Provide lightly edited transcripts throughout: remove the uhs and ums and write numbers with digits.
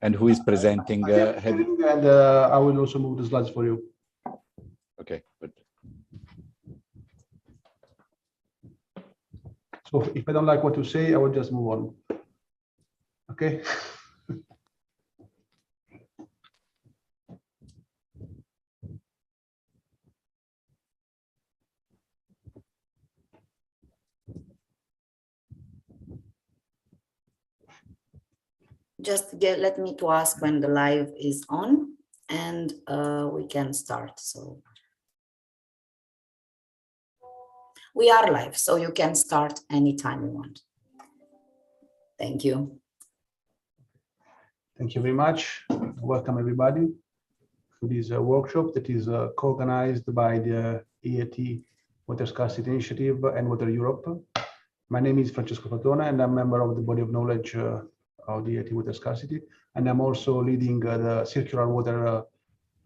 And who is presenting? And I will also move the slides for you. Okay, good. So if I don't like what you say, I will just move on. Okay. Just let me to ask when the live is on, and we can start. So we are live, so you can start anytime you want. Thank you. Thank you very much. Welcome everybody to this workshop that is co-organized by the EAT Water Scarcity Initiative and Water Europe. My name is Francesco Fatona, and I'm a member of the body of knowledge of the EAT Water Scarcity, and I'm also leading the Circular Water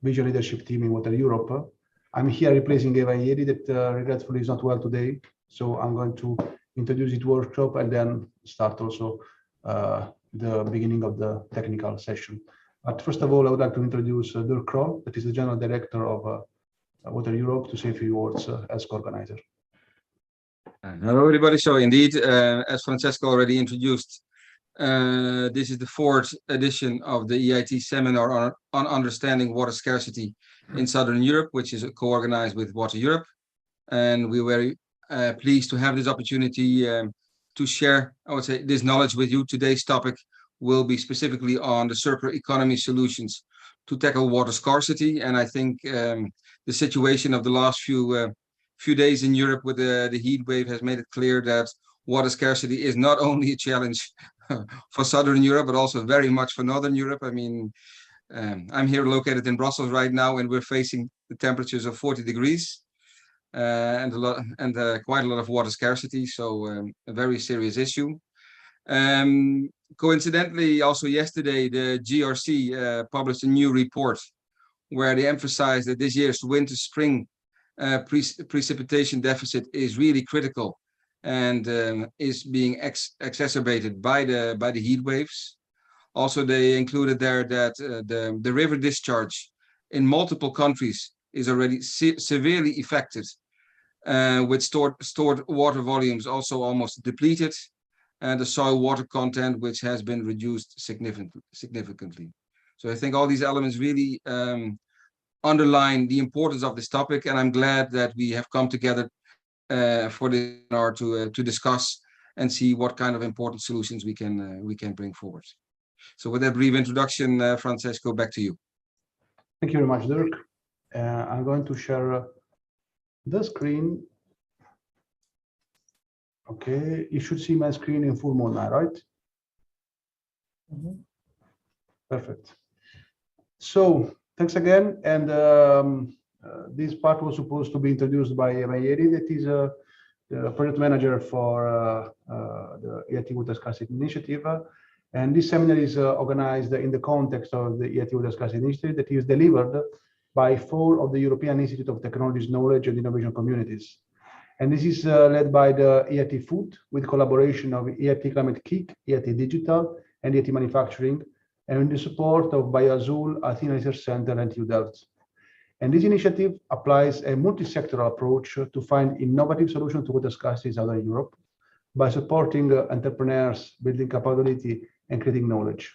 Vision Leadership Team in Water Europe. I'm here replacing Eva Ieri that regretfully is not well today, so I'm going to introduce this workshop and then start also the beginning of the technical session. But first of all, I would like to introduce Dirk Kroll, that is the General Director of Water Europe, to say a few words as co-organizer. Hello, everybody. So indeed, as Francesco already introduced, this is the 4th edition of the EIT seminar on understanding water scarcity in Southern Europe, which is co-organized with Water Europe. And we're very pleased to have this opportunity to share, I would say, this knowledge with you. Today's topic will be specifically on the circular economy solutions to tackle water scarcity. And I think the situation of the last few days in Europe with the heat wave has made it clear that water scarcity is not only a challenge for Southern Europe, but also very much for Northern Europe. I mean, I'm here located in Brussels right now, and we're facing the temperatures of 40 degrees and quite a lot of water scarcity. So a very serious issue. Coincidentally, also yesterday, the GRC published a new report where they emphasized that this year's winter-spring precipitation deficit is really critical and is being exacerbated by the heat waves. Also, they included there that the river discharge in multiple countries is already severely affected, with stored water volumes also almost depleted, and the soil water content which has been reduced significantly. So I think all these elements really underline the importance of this topic, and I'm glad that we have come together for this webinar to discuss and see what kind of important solutions we can bring forward. So with that brief introduction, Francesco, back to you. Thank you very much, Dirk. I'm going to share the screen. Okay, you should see my screen in full mode now, right? Mm-hmm. Perfect. So thanks again. And this part was supposed to be introduced by Eva Ieri, that is the project manager for the EIT Water Scarcity Initiative. And this seminar is organized in the context of the EIT Water Scarcity Initiative that is delivered by 4 of the European Institute of Technology's Knowledge and Innovation Communities. And this is led by the EIT Food with collaboration of EIT Climate-KIC, EIT Digital, and EIT Manufacturing, and with the support of BioAzul, Athena Research Center, and TU Delft. And this initiative applies a multi-sectoral approach to find innovative solutions to water scarcity in Southern Europe by supporting entrepreneurs, building capability, and creating knowledge.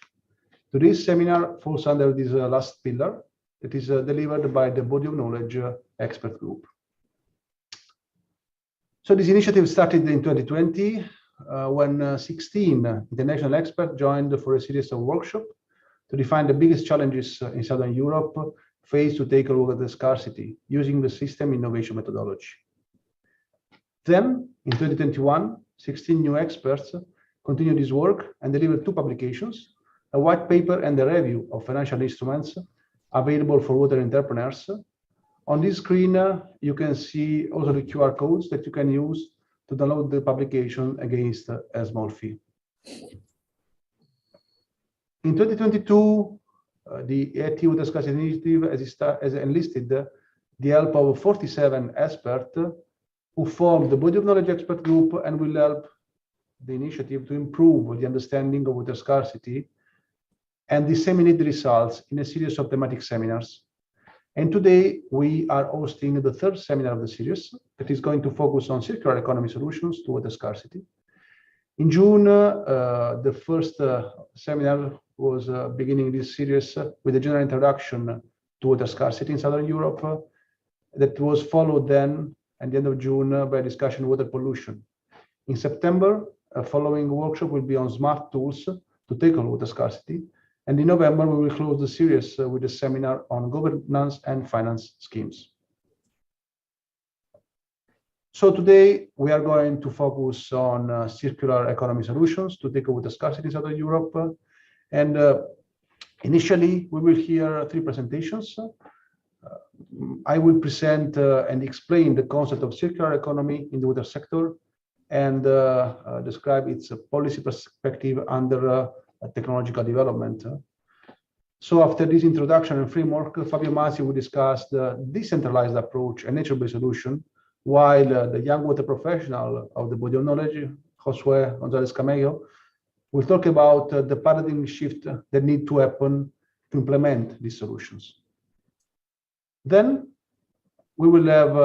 Today's seminar falls under this last pillar that is delivered by the body of knowledge expert group. So this initiative started in 2020 when 16 international experts joined for a series of workshops to define the biggest challenges in Southern Europe faced to tackle water scarcity using the system innovation methodology. Then, in 2021, 16 new experts continued this work and delivered 2 publications, a white paper and a review of financial instruments available for water entrepreneurs. On this screen, you can see also the QR codes that you can use to download the publication against a small fee. In 2022, the EIT Water Scarcity Initiative has enlisted the help of 47 experts who form the body of knowledge expert group and will help the initiative to improve the understanding of water scarcity and disseminate the results in a series of thematic seminars. And today we are hosting the third seminar of the series that is going to focus on circular economy solutions to water scarcity. In June, the first seminar was beginning this series with a general introduction to water scarcity in Southern Europe. That was followed then at the end of June by a discussion on water pollution. In September, a following workshop will be on smart tools to tackle water scarcity. And in November, we will close the series with a seminar on governance and finance schemes. So today we are going to focus on circular economy solutions to tackle water scarcity in Southern Europe. And initially, we will hear three presentations. I will present and explain the concept of circular economy in the water sector and describe its policy perspective under technological development. So after this introduction and framework, Fabio Masi will discuss the decentralized approach and nature-based solution, while the young water professional of the body of knowledge, Josue Gonzalez Camello, will talk about the paradigm shift that need to happen to implement these solutions. Then we will have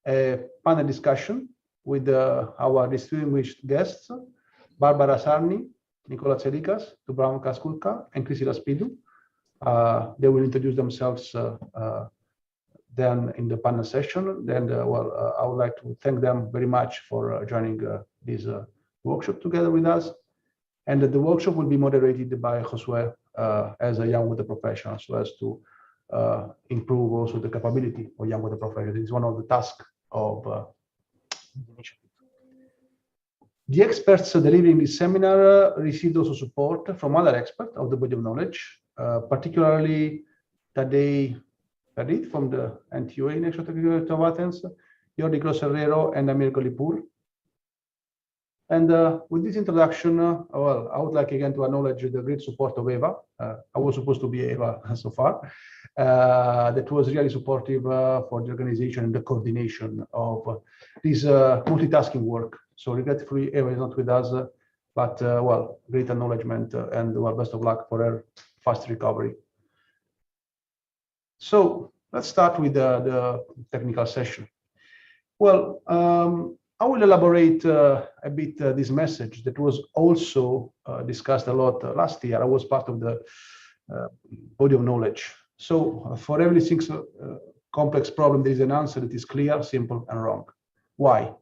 a panel discussion with our distinguished guests, Barbara Sarni, Nicola Tselikas, Dubravka Skulka, and Krisila Spidu. They will introduce themselves then in the panel session. Then, I would like to thank them very much for joining this workshop together with us. And the workshop will be moderated by Josue as a young water professional, so as to improve also the capability of young water professionals. It's one of the tasks of the initiative. The experts delivering this seminar received also support from other experts of the body of knowledge, particularly Tadej Perit from the NTUA, National Technical University of Athens, Jordi Gross-Herrero, and Amir Golipur. And with this introduction, I would like again to acknowledge the great support of Eva. I was supposed to be Eva so far. That was really supportive for the organization and the coordination of this multitasking work. So regretfully, Eva is not with us, but great acknowledgement and best of luck for her fast recovery. So let's start with the technical session. Well, I will elaborate a bit this message that was also discussed a lot last year. I was part of the body of knowledge. So for every single complex problem, there is an answer that is clear, simple, and wrong. Why?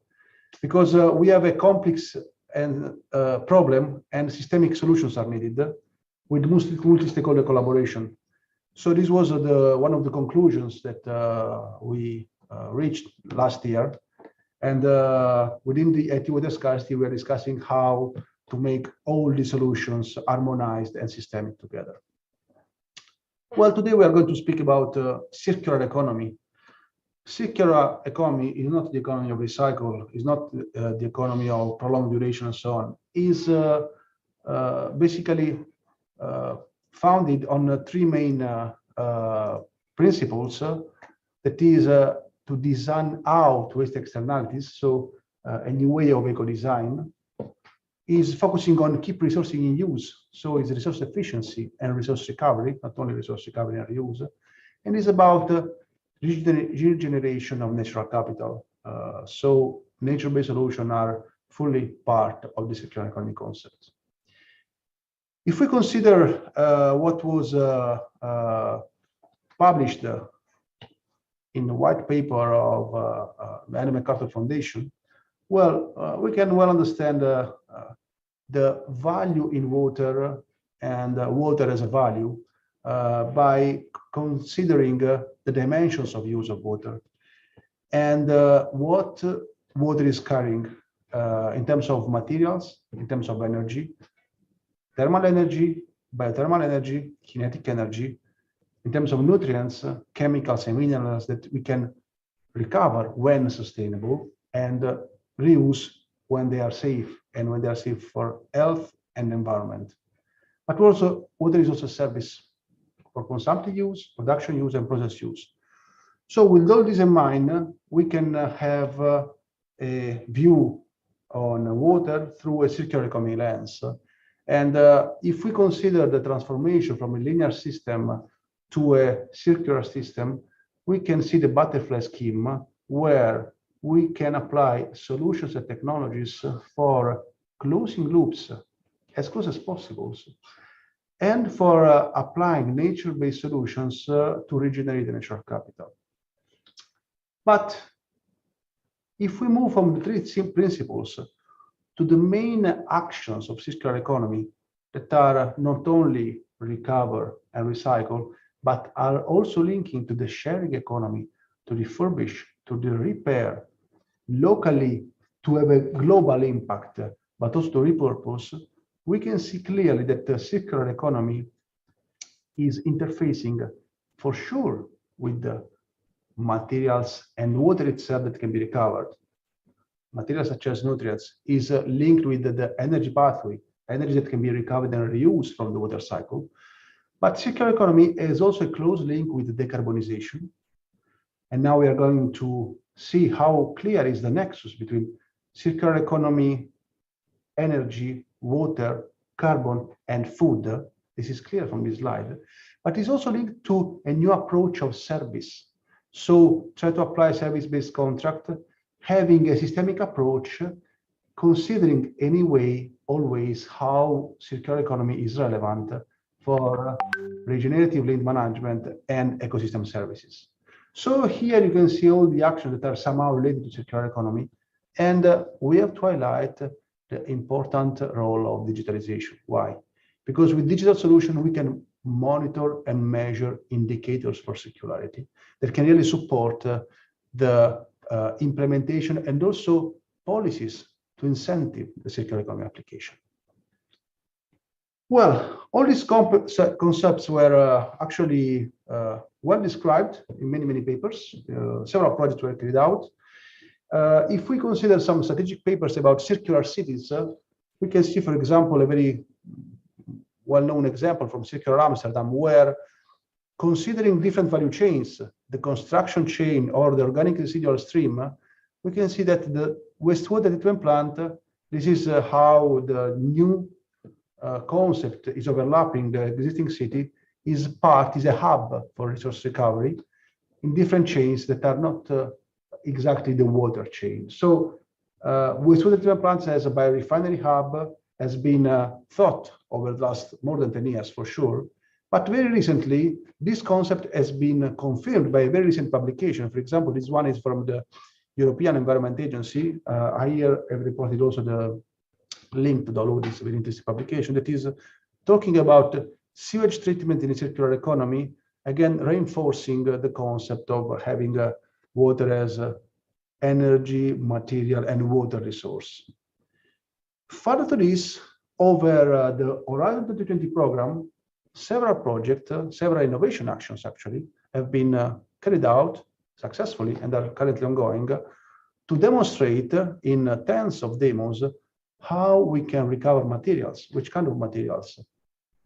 Because we have a complex and problem, and systemic solutions are needed with multi-stakeholder collaboration. So this was one of the conclusions that we reached last year. And within the IT water scarcity, we are discussing how to make all the solutions harmonized and systemic together. Well, today we are going to speak about circular economy. Circular economy is not the economy of recycle, is not the economy of prolonged duration and so on. Is basically founded on three main principles. That is to design out waste externalities, so a new way of eco-design, is focusing on keep resources in use, so it's resource efficiency and resource recovery, not only resource recovery and reuse, and is about regeneration of natural capital. So nature-based solutions are fully part of the circular economy concept. If we consider what was published in the white paper of the Ellen MacArthur Foundation, well, we can well understand the value in water and water as a value by considering the dimensions of use of water and what water is carrying in terms of materials, in terms of energy, thermal energy, biothermal energy, kinetic energy, in terms of nutrients, chemicals and minerals that we can recover when sustainable and reuse when they are safe and when they are safe for health and environment. But also, water is also a service for consumptive use, production use, and process use. So with all this in mind, we can have a view on water through a circular economy lens. And if we consider the transformation from a linear system to a circular system, we can see the butterfly scheme where we can apply solutions and technologies for closing loops as close as possible, and for applying nature-based solutions to regenerate the natural capital. But if we move from the three principles to the main actions of circular economy that are not only recover and recycle, but are also linking to the sharing economy, to refurbish, to the repair, locally to have a global impact, but also to repurpose, we can see clearly that the circular economy is interfacing for sure with the materials and water itself that can be recovered. Materials such as nutrients is linked with the energy pathway, energy that can be recovered and reused from the water cycle. But circular economy is also a close link with decarbonization. And now we are going to see how clear is the nexus between circular economy, energy, water, carbon, and food. This is clear from this slide. But it's also linked to a new approach of service. So try to apply service-based contract, having a systemic approach, considering anyway, always how circular economy is relevant for regenerative land management and ecosystem services. So here you can see all the actions that are somehow related to circular economy. And we have to highlight the important role of digitalization. Why? Because with digital solution, we can monitor and measure indicators for circularity that can really support the implementation and also policies to incentive the circular economy application. Well, all these concepts were actually well described in many papers. Several projects were carried out. If we consider some strategic papers about circular cities, we can see, for example, a very well-known example from Circular Amsterdam, where considering different value chains, the construction chain or the organic residual stream, we can see that the wastewater treatment plant, this is how the new concept is overlapping the existing city, is a hub for resource recovery in different chains that are not exactly the water chain. So wastewater treatment plants as a biorefinery hub has been thought over the last more than 10 years for sure. But very recently, this concept has been confirmed by a very recent publication. For example, this one is from the European Environment Agency. I here have reported also the link to download this very interesting publication that is talking about sewage treatment in a circular economy, again, reinforcing the concept of having water as energy, material, and water resource. Further to this, over the Horizon 2020 program, several projects, several innovation actions actually have been carried out successfully and are currently ongoing to demonstrate in tens of demos how we can recover materials, which kind of materials,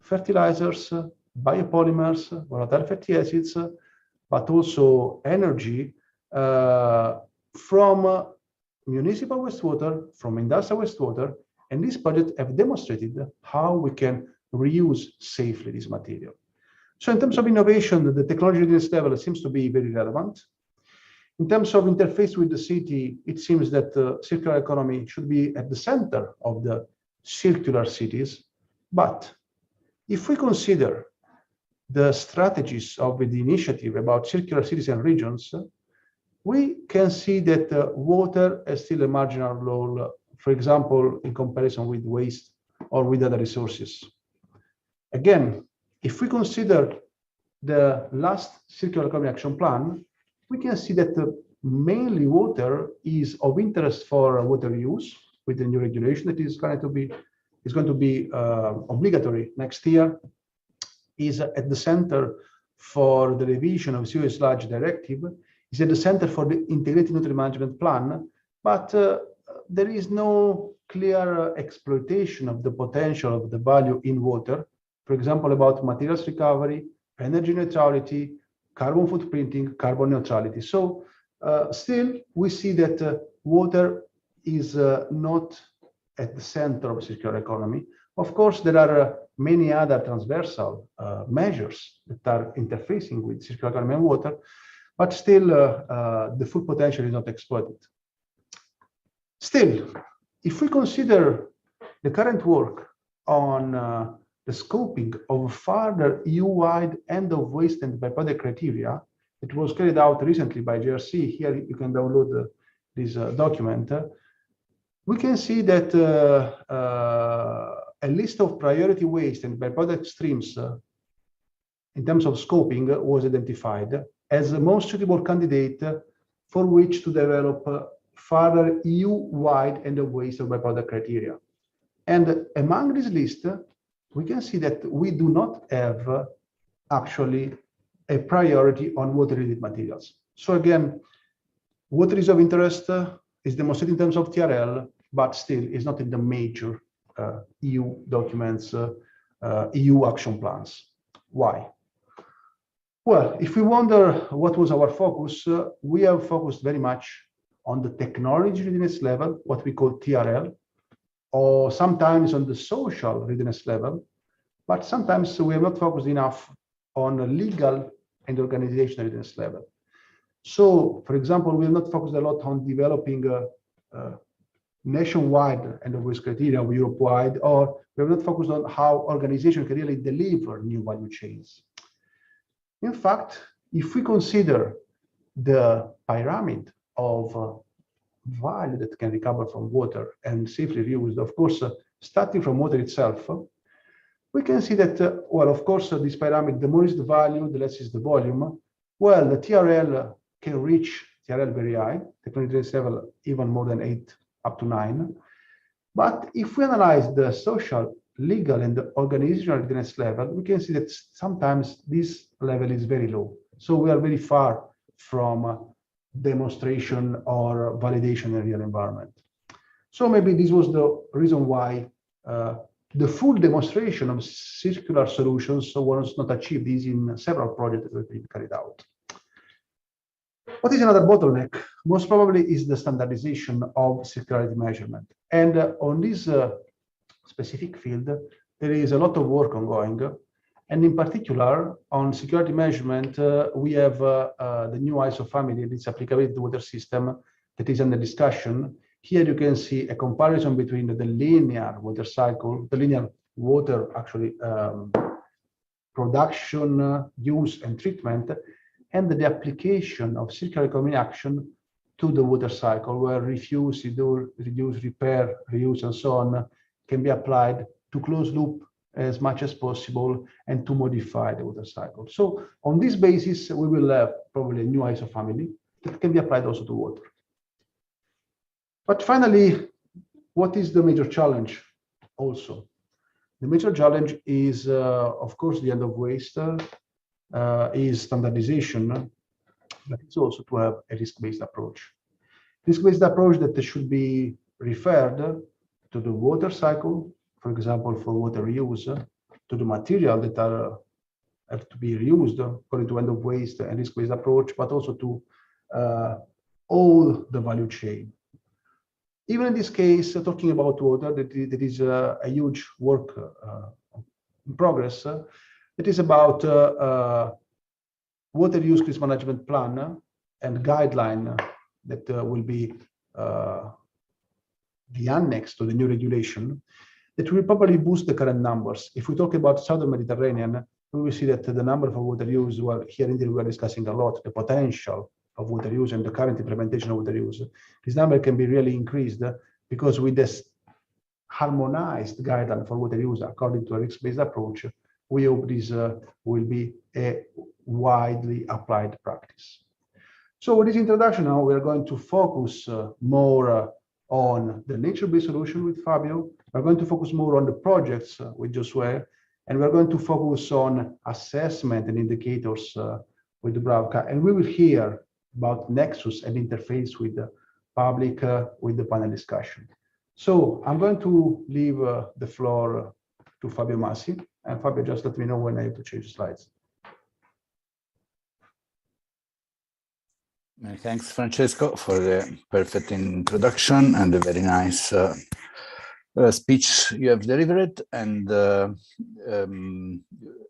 fertilizers, biopolymers, volatile fatty acids, but also energy from municipal wastewater, from industrial wastewater, and this project have demonstrated how we can reuse safely this material. So in terms of innovation, the technology readiness level seems to be very relevant. In terms of interface with the city, it seems that circular economy should be at the center of the circular cities. But if we consider the strategies of the initiative about circular cities and regions, we can see that water has still a marginal role, for example, in comparison with waste or with other resources. Again, if we consider the last Circular Economy Action Plan, we can see that mainly water is of interest for water use with the new regulation that is going to be obligatory next year, is at the center for the revision of sewage sludge directive, is at the center for the integrated nutrient management plan, but there is no clear exploitation of the potential of the value in water, for example, about materials recovery, energy neutrality, carbon footprinting, carbon neutrality. So still, we see that water is not at the center of circular economy. Of course, there are many other transversal measures that are interfacing with circular economy and water, but still the full potential is not exploited. Still, if we consider the current work on the scoping of further EU-wide end-of-waste and byproduct criteria, it was carried out recently by JRC. Here you can download this document. We can see that a list of priority waste and byproduct streams in terms of scoping was identified as the most suitable candidate for which to develop further EU-wide end-of-waste or byproduct criteria. And among this list, we can see that we do not have actually a priority on water-related materials. So again, water is of interest, is demonstrated in terms of TRL, but still is not in the major EU documents, EU action plans. Why? Well, if we wonder what was our focus, we have focused very much on the technology readiness level, what we call TRL, or sometimes on the social readiness level, but sometimes we have not focused enough on the legal and organizational readiness level. So, for example, we have not focused a lot on developing nationwide end-of-waste criteria or Europe-wide, or we have not focused on how organizations can really deliver new value chains. In fact, if we consider the pyramid of value that can recover from water and safely reused, of course, starting from water itself, we can see that, well, of course, this pyramid, the more is the value, the less is the volume. Well, the TRL can reach TRL very high, technology readiness level even more than 8 up to 9. But if we analyze the social, legal, and the organizational readiness level, we can see that sometimes this level is very low. So we are very far from demonstration or validation in the real environment. So maybe this was the reason why the full demonstration of circular solutions was not achieved. This in several projects that have been carried out. What is another bottleneck? Most probably is the standardization of circularity measurement. And on this specific field, there is a lot of work ongoing. And in particular, on circularity measurement, we have the new ISO family and its applicability to water system that is under discussion. Here you can see a comparison between the linear water cycle, the linear water actually production, use, and treatment, and the application of circular economy action to the water cycle, where refuse, reduce, repair, reuse, and so on can be applied to close loop as much as possible and to modify the water cycle. So on this basis, we will have probably a new ISO family that can be applied also to water. But finally, what is the major challenge also? The major challenge is, of course, the end of waste, is standardization, but it's also to have a risk-based approach. Risk-based approach that should be referred to the water cycle, for example, for water reuse, to the material that have to be reused according to end of waste and risk-based approach, but also to all the value chain. Even in this case, talking about water, that is a huge work in progress. It is about water use risk management plan and guideline that will be the annex to the new regulation. That will probably boost the current numbers. If we talk about Southern Mediterranean, we will see that the number for water use, well, here indeed we are discussing a lot, the potential of water use and the current implementation of water use. This number can be really increased because with this harmonized guideline for water use according to a risk-based approach, we hope this will be a widely applied practice. So with this introduction now, we are going to focus more on the nature-based solution with Fabio. We're going to focus more on the projects with Josue, and we're going to focus on assessment and indicators with Dubravka, and we will hear about nexus and interface with the public with the panel discussion. So I'm going to leave the floor to Fabio Massi, and Fabio, just let me know when I have to change the slides. Many thanks, Francesco, for the perfect introduction and a very nice speech you have delivered. And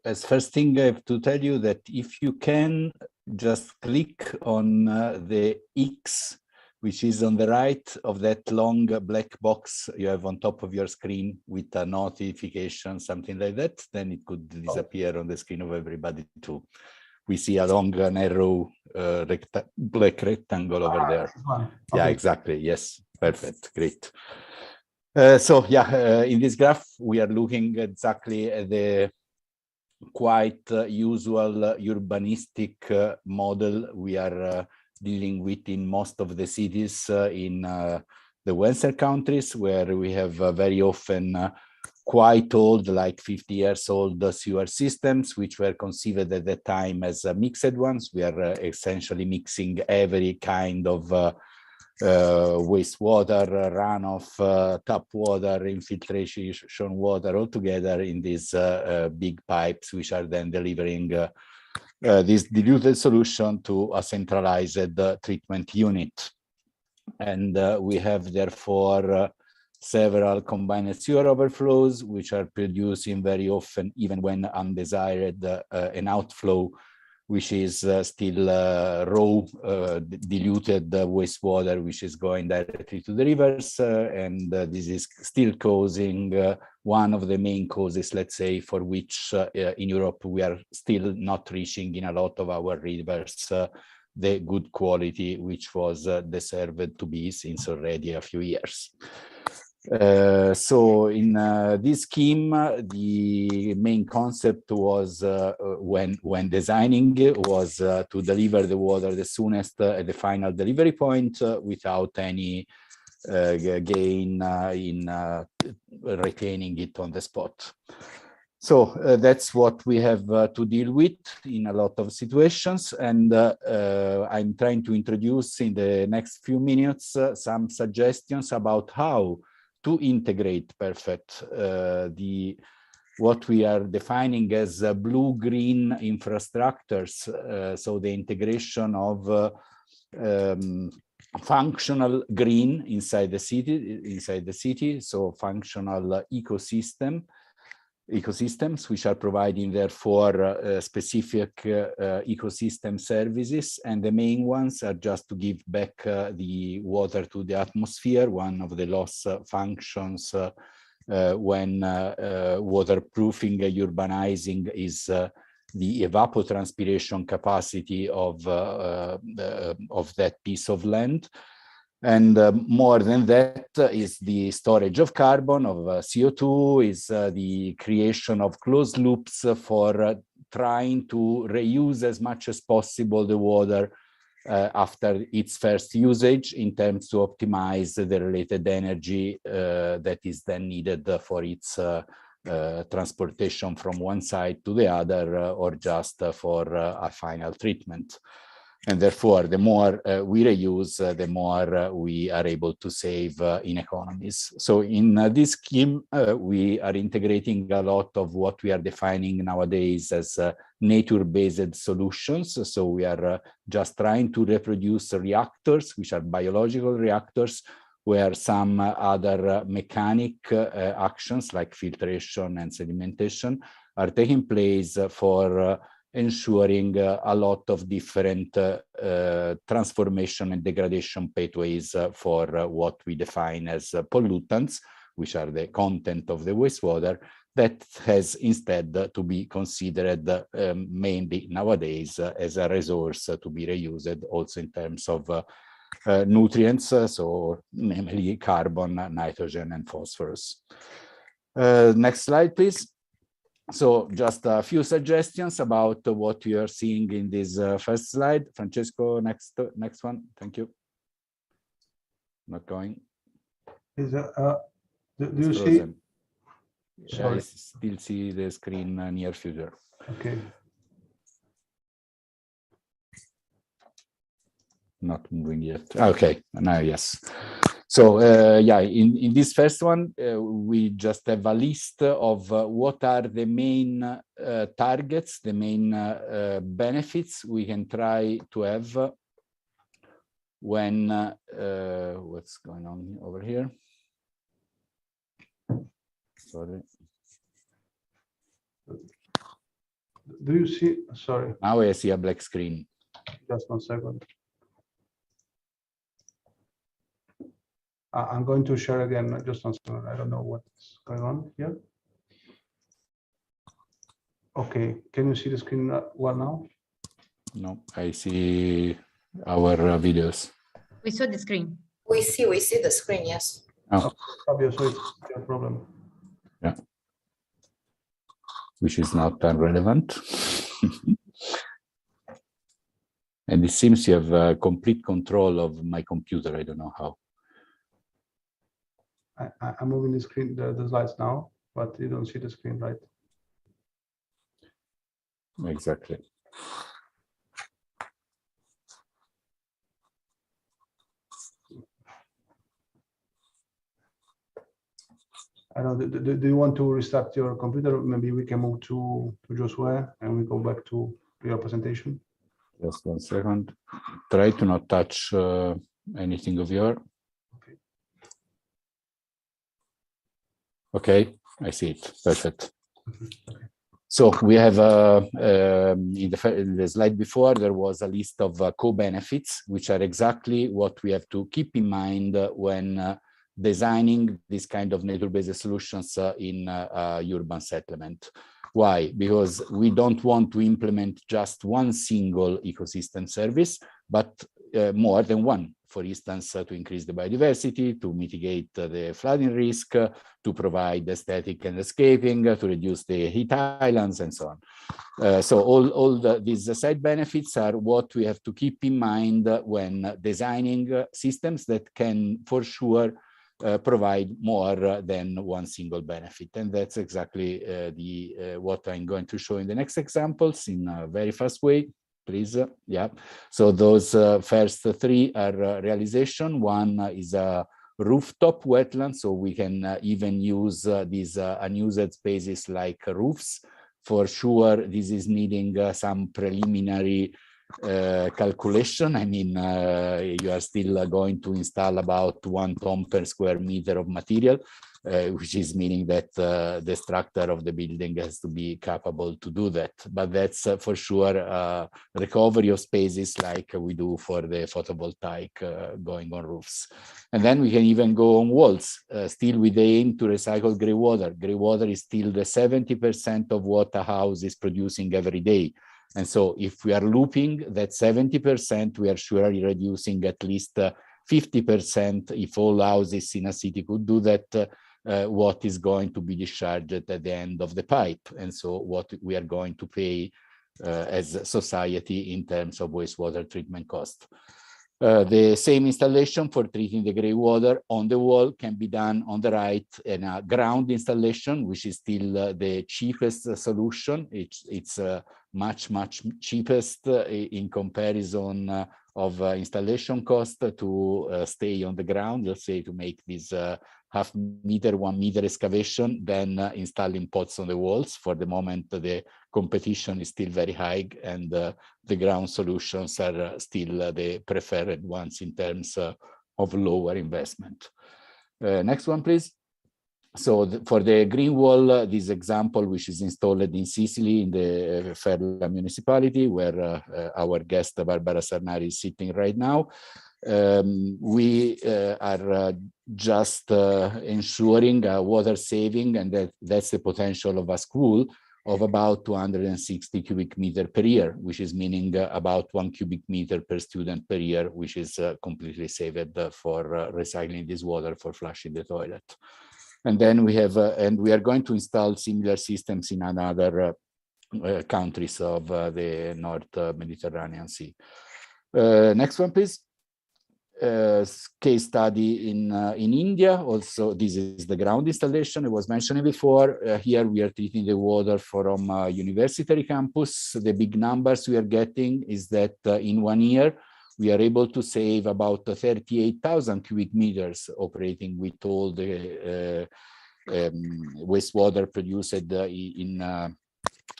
as first thing, I have to tell you that if you can just click on the X, which is on the right of that long black box you have on top of your screen with a notification, something like that, then it could disappear on the screen of everybody too. We see a long, narrow black rectangle over there. Okay. Yeah, exactly. Yes, perfect. Great. So yeah, in this graph, we are looking exactly at the quite usual urbanistic model we are dealing with in most of the cities in the Western countries, where we have very often quite old, like 50 years old sewer systems, which were conceived at that time as mixed ones. We are essentially mixing every kind of wastewater, runoff, tap water, infiltration water all together in these big pipes, which are then delivering this diluted solution to a centralized treatment unit. And we have therefore several combined sewer overflows, which are producing very often, even when undesired, an outflow, which is still raw, diluted wastewater, which is going directly to the rivers. And this is still causing one of the main causes, let's say, for which in Europe we are still not reaching in a lot of our rivers the good quality which was deserved to be since already a few years. So in this scheme, the main concept was when designing was to deliver the water the soonest at the final delivery point without any gain in retaining it on the spot. So that's what we have to deal with in a lot of situations. And I'm trying to introduce in the next few minutes some suggestions about how to integrate perfect what we are defining as blue-green infrastructures. So the integration of functional green inside the city, so functional ecosystems which are providing therefore specific ecosystem services, and the main ones are just to give back the water to the atmosphere. One of the loss functions when waterproofing, urbanizing is the evapotranspiration capacity of that piece of land. And more than that is the storage of carbon, of CO2, is the creation of closed loops for trying to reuse as much as possible the water after its first usage in terms to optimize the related energy that is then needed for its transportation from one side to the other or just for a final treatment. And therefore, the more we reuse, the more we are able to save in economies. So in this scheme, we are integrating a lot of what we are defining nowadays as nature-based solutions. So we are just trying to reproduce reactors, which are biological reactors, where some other mechanic actions like filtration and sedimentation are taking place for ensuring a lot of different transformation and degradation pathways for what we define as pollutants, which are the content of the wastewater, that has instead to be considered mainly nowadays as a resource to be reused also in terms of nutrients, so namely carbon, nitrogen, and phosphorus. Next slide, please. So just a few suggestions about what you are seeing in this first slide. Francesco, next one. Thank you. Not going. Is do you frozen. See? Sorry. I still see the screen near future. Okay. Not moving yet. Okay, now yes. So yeah, in this first one, we just have a list of what are the main targets, the main benefits we can try to have when, what's going on over here? Sorry. Do you see? Sorry, Now I see a black screen. just 1 second. I'm going to share again. Just 1 second. I don't know what's going on here. Okay, can you see the screen well now? No, I see our videos. We saw the screen. We see the screen, yes. Oh, Fabio, so it's no problem. yeah. Which is not relevant. And it seems you have complete control of my computer. I don't know how. I'm moving the screen, the slides now, but you don't see the screen, right? Exactly. I don't know, do you want to restart your computer? Maybe we can move to Josue and we go back to your presentation. Just 1 second. Try to not touch anything of your. Okay, I see it. Perfect. So we have in the slide before, there was a list of co-benefits, which are exactly what we have to keep in mind when designing this kind of nature-based solutions in urban settlement. Why? Because we don't want to implement just one single ecosystem service, but more than one. For instance, to increase the biodiversity, to mitigate the flooding risk, to provide aesthetic and escaping, to reduce the heat islands, and so on. So all these side benefits are what we have to keep in mind when designing systems that can, for sure, provide more than one single benefit. And that's exactly what I'm going to show in the next examples in a very fast way. Please, yeah. So those first three are realization. One is a rooftop wetland, so we can even use these unused spaces like roofs. For sure, this is needing some preliminary calculation. I mean, you are still going to install about 1 ton per square meter of material, which is meaning that the structure of the building has to be capable to do that. But that's for sure recovery of spaces like we do for the photovoltaic going on roofs. And then we can even go on walls, still with the aim to recycle grey water. Grey water is still the 70% of what a house is producing every day. And so if we are looping that 70%, we are surely reducing at least 50% if all houses in a city could do that, what is going to be discharged at the end of the pipe. And so what we are going to pay as a society in terms of wastewater treatment cost. The same installation for treating the grey water on the wall can be done on the right in a ground installation, which is still the cheapest solution. It's much cheapest in comparison of installation cost to stay on the ground, let's say to make this half meter, 1 meter excavation, then installing pots on the walls. For the moment, the competition is still very high, and the ground solutions are still the preferred ones in terms of lower investment. Next one, please. So for the green wall, this example, which is installed in Sicily in the Ferla municipality, where our guest Barbara Cernary is sitting right now, we are just ensuring water saving, and that's the potential of a school of about 260 cubic meter per year, which is meaning about 1 cubic meter per student per year, which is completely saved for recycling this water for flushing the toilet. And then we have, and we are going to install similar systems in another countries of the North Mediterranean Sea. Next one, please. Case study in India. Also, this is the ground installation I was mentioning before. Here we are treating the water from a university campus. The big numbers we are getting is that in 1 year, we are able to save about 38,000 cubic meters operating with all the wastewater produced in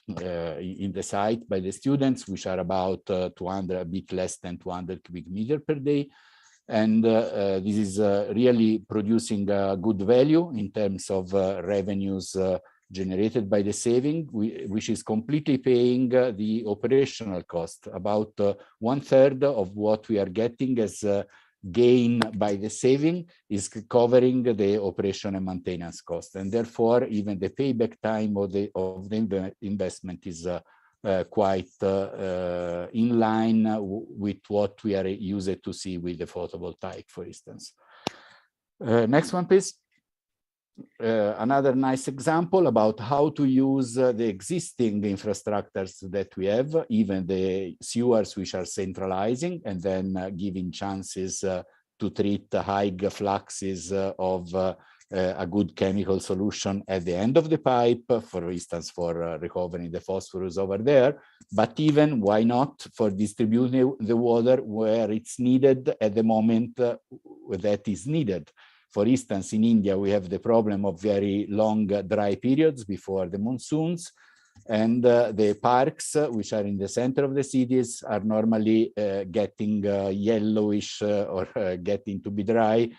the site by the students, which are about 200, a bit less than 200 cubic meter per day. And this is really producing good value in terms of revenues generated by the saving, which is completely paying the operational cost. About 1/3 of what we are getting as gain by the saving is covering the operation and maintenance cost, and therefore even the payback time of the investment is quite in line with what we are used to see with the photovoltaic, for instance. Next one, please. Another nice example about how to use the existing infrastructures that we have, even the sewers which are centralizing and then giving chances to treat high fluxes of a good chemical solution at the end of the pipe, for instance, for recovering the phosphorus over there, but even, why not, for distributing the water where it's needed at the moment that is needed. For instance, in India, we have the problem of very long dry periods before the monsoons, and the parks, which are in the center of the cities, are normally getting yellowish or getting to be dry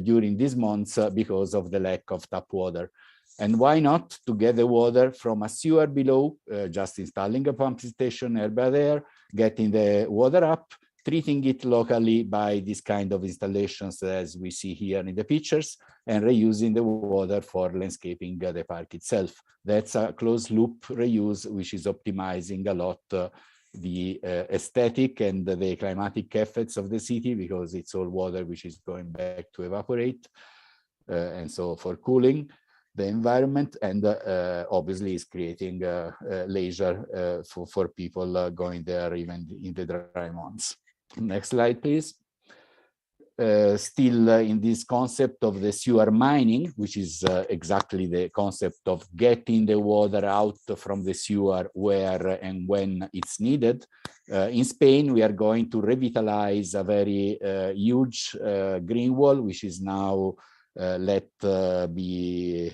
during these months because of the lack of tap water. And why not to get the water from a sewer below, just installing a pump station nearby there, getting the water up, treating it locally by this kind of installations as we see here in the pictures, and reusing the water for landscaping the park itself. That's a closed loop reuse, which is optimizing a lot the aesthetic and the climatic effects of the city, because it's all water which is going back to evaporate. And so for cooling the environment, and obviously is creating leisure for people going there even in the dry months. Next slide, please. Still in this concept of the sewer mining, which is exactly the concept of getting the water out from the sewer where and when it's needed. In Spain, we are going to revitalize a very huge green wall, which is now let be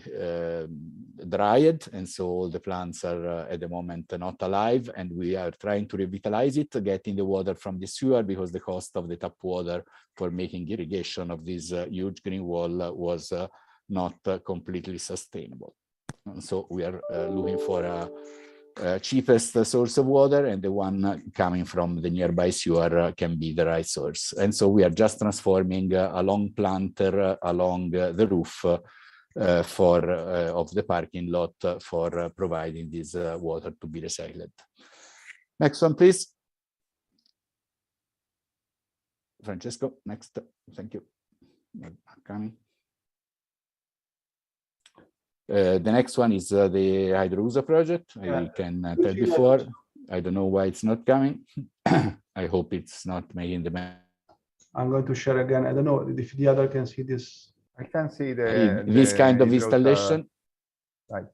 dried, and so all the plants are at the moment not alive, and we are trying to revitalize it, getting the water from the sewer, because the cost of the tap water for making irrigation of this huge green wall was not completely sustainable. And so we are looking for a cheapest source of water, and the one coming from the nearby sewer can be the right source. And so we are just transforming a long planter along the roof of the parking lot for providing this water to be recycled. Next one, please. Francesco, next. Thank you. Coming. The next one is the Hydrous Project. I can tell before. I don't know why it's not coming. I hope it's not making the map. I'm going to share again. I don't know if the other can see this. I can see this kind of installation. Right.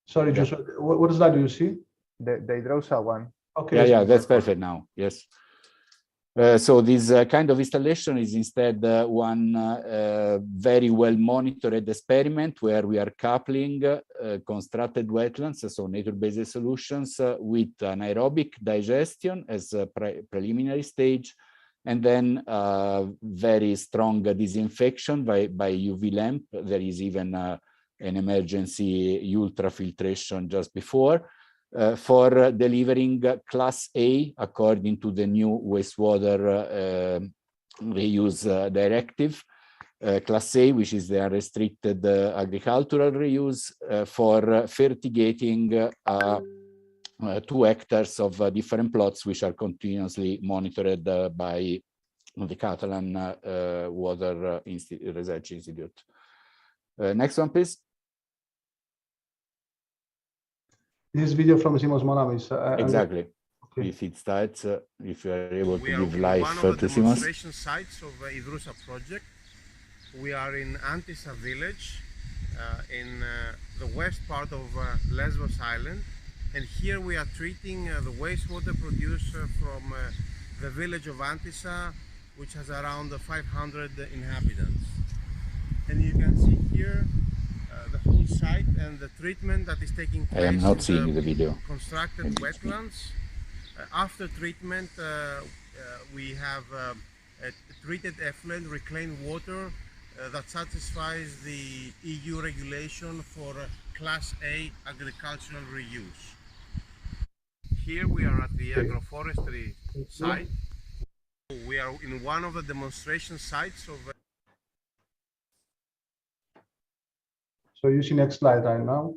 Sorry, Yeah. Joshua. What slide do you see? The Hydrosa one. Okay. Yeah, that's perfect now. Yes. So this kind of installation is instead one very well monitored experiment where we are coupling constructed wetlands, so nature-based solutions, with anaerobic digestion as a preliminary stage, and then very strong disinfection by UV lamp. There is even an emergency ultrafiltration just before. For delivering Class A according to the new wastewater reuse directive. Class A, which is the unrestricted agricultural reuse, for fertigating 2 hectares of different plots, which are continuously monitored by the Catalan Water Research Institute. Next one, please. This video from Simos Monamis. Exactly. Okay. If it starts, if you are able to give We are life one of to the Simos. demonstration sites of Hydrous Project. We are in Antissa village in the west part of Lesbos Island, and here we are treating the wastewater produced from the village of Antissa, which has around 500 inhabitants. And you can see here the whole site and the treatment that is taking place. I am not seeing the video. Constructed wetlands. After treatment, we have treated effluent, reclaimed water that satisfies the EU regulation for Class A agricultural reuse. Here we are at the agroforestry site. We are in one of the demonstration sites of. So you see next slide right now.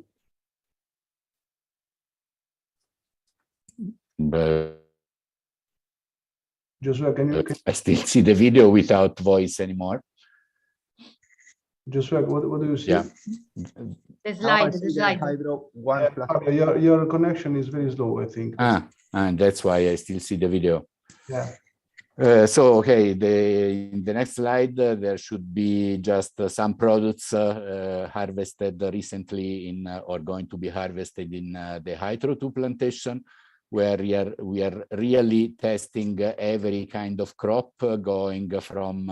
Joshua, can you? I still see the video without voice anymore. Joshua, what do you see? Yeah. The slide, the slide. Hydro 1 Yeah, plus. Fabio, your connection is very slow, I think. And that's why I still see the video. Yeah. So, okay, in the next slide, there should be just some products harvested recently in or going to be harvested in the Hydro 2 plantation, where we are really testing every kind of crop going from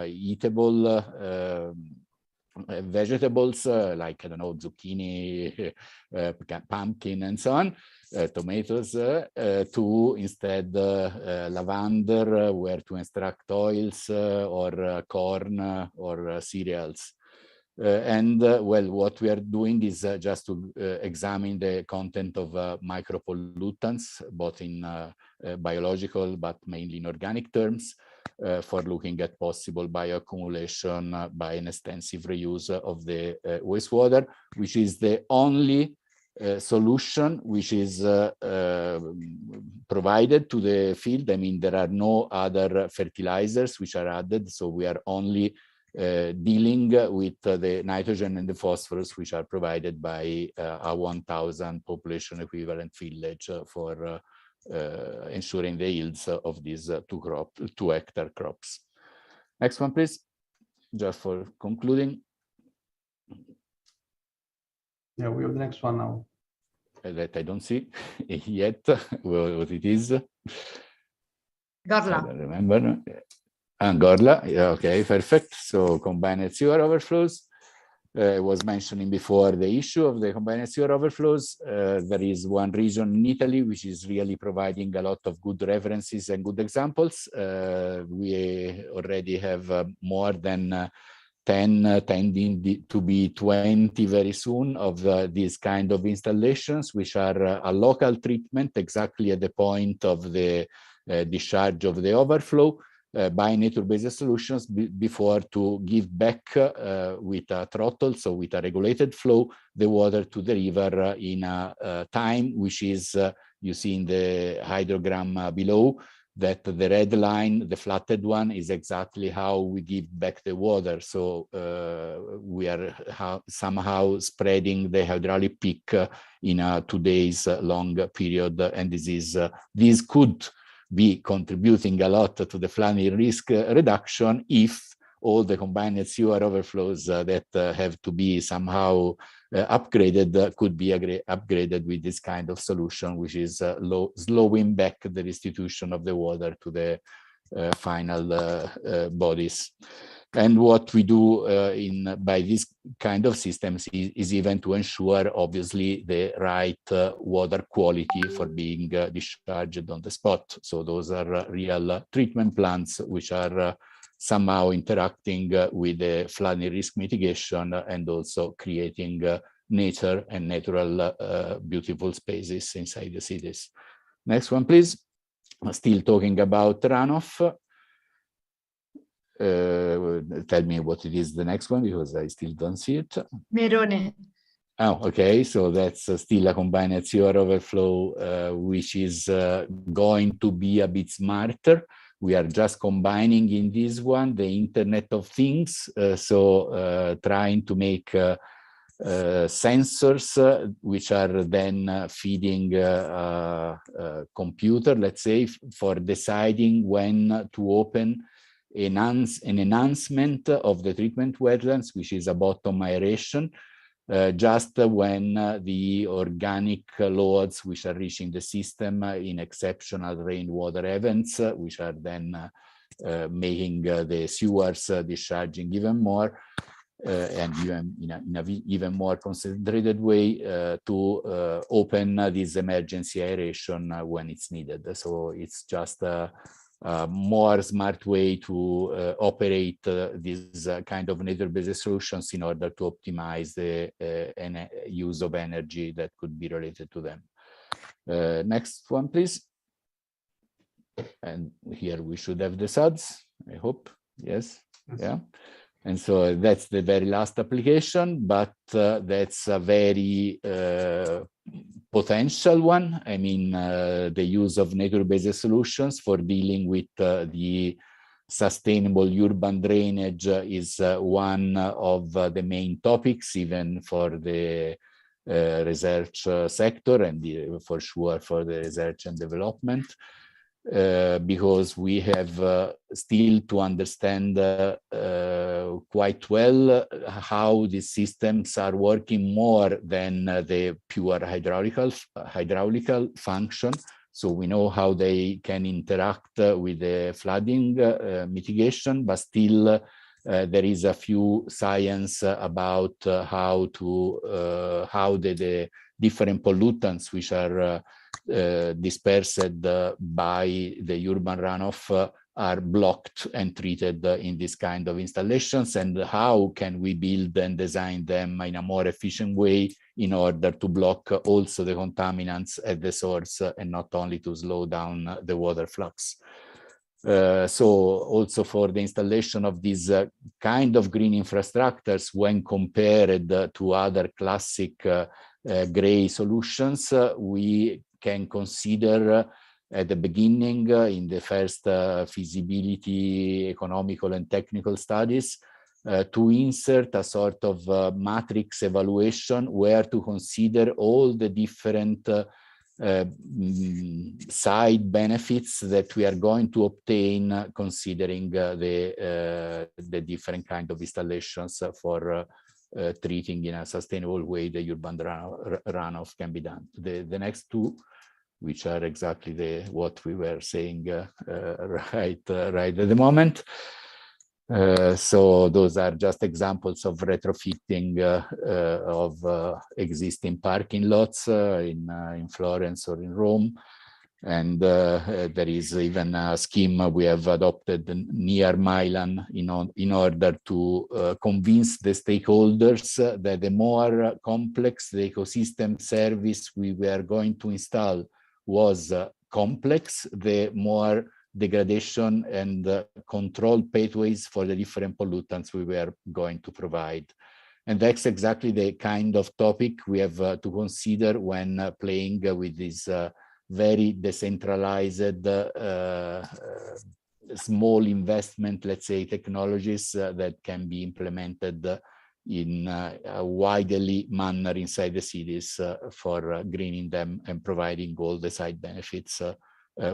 eatable vegetables like, I don't know, zucchini, pumpkin, and so on, tomatoes, to instead lavender, where to extract oils, or corn or cereals. Well, what we are doing is just to examine the content of micropollutants, both in biological but mainly in organic terms, for looking at possible bioaccumulation by an extensive reuse of the wastewater, which is the only solution which is provided to the field. I mean, there are no other fertilizers which are added, so we are only dealing with the nitrogen and the phosphorus which are provided by a 1,000 population equivalent village for ensuring the yields of these 2 hectare crops. Next one, please, just for concluding. Yeah, we have the next one now. That I don't see yet what it is. Gorla. I don't remember. Gorla, yeah, okay, perfect. So combined sewer overflows. I was mentioning before the issue of the combined sewer overflows. There is one region in Italy which is really providing a lot of good references and good examples. We already have more than 10, tending to be 20 very soon of these kind of installations, which are a local treatment exactly at the point of the discharge of the overflow, by nature-based solutions before to give back with a throttle, so with a regulated flow, the water to the river in a time which is, you see in the hydrogram below, that the red line, the flatted one, is exactly how we give back the water. So we are somehow spreading the hydraulic peak in a 2 days long period, and this could be contributing a lot to the flooding risk reduction if all the combined sewer overflows that have to be somehow upgraded could be upgraded with this kind of solution, which is slowing back the restitution of the water to the final bodies. And what we do by this kind of systems is even to ensure, obviously, the right water quality for being discharged on the spot. So those are real treatment plants which are somehow interacting with the flooding risk mitigation and also creating nature and natural beautiful spaces inside the cities. Next one, please. Still talking about runoff. Tell me what it is the next one, because I still don't see it. Merone. Oh, okay, so that's still a combined sewer overflow, which is going to be a bit smarter. We are just combining in this one the Internet of Things, so trying to make sensors which are then feeding a computer, let's say, for deciding when to open an enhancement of the treatment wetlands, which is a bottom aeration, just when the organic loads which are reaching the system in exceptional rainwater events, which are then making the sewers discharging even more, and even in an even more concentrated way to open this emergency aeration when it's needed. So it's just more smart way to operate these kind of nature-based solutions in order to optimize the use of energy that could be related to them. Next one, please. And here we should have the SUDs, I hope. Yes. Yeah. And so that's the very last application, but that's a very potential one. I mean, the use of nature-based solutions for dealing with the sustainable urban drainage is one of the main topics, even for the research sector, and for sure for the research and development. Because we have still to understand quite well how these systems are working more than the pure hydraulical function. So we know how they can interact with the flooding mitigation, but still there is a few science about how the different pollutants which are dispersed by the urban runoff are blocked and treated in this kind of installations, and how can we build and design them in a more efficient way in order to block also the contaminants at the source and not only to slow down the water flux. So also for the installation of these kind of green infrastructures, when compared to other classic gray solutions, we can consider at the beginning in the first feasibility, economical and technical studies to insert a sort of matrix evaluation where to consider all the different side benefits that we are going to obtain considering the different kind of installations for treating in a sustainable way the urban runoff can be done. The next two, which are exactly what we were saying right at the moment. So those are just examples of retrofitting of existing parking lots in Florence or in Rome. And there is even a scheme we have adopted near Milan in order to convince the stakeholders that the more complex the ecosystem service we were going to install was complex, the more degradation and control pathways for the different pollutants we were going to provide. And that's exactly the kind of topic we have to consider when playing with these very decentralized small investment, let's say, technologies that can be implemented in a widely manner inside the cities for greening them and providing all the side benefits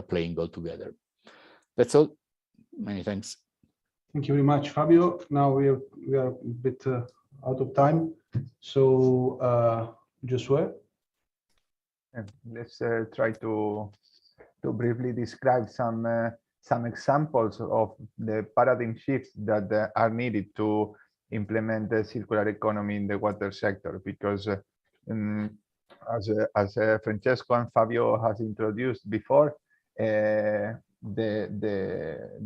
playing all together. That's all. Many thanks. Thank you very much, Fabio. Now we are a bit out of time. So Josué. Let's try to briefly describe some examples of the paradigm shifts that are needed to implement the circular economy in the water sector, because as Francesco and Fabio has introduced before, there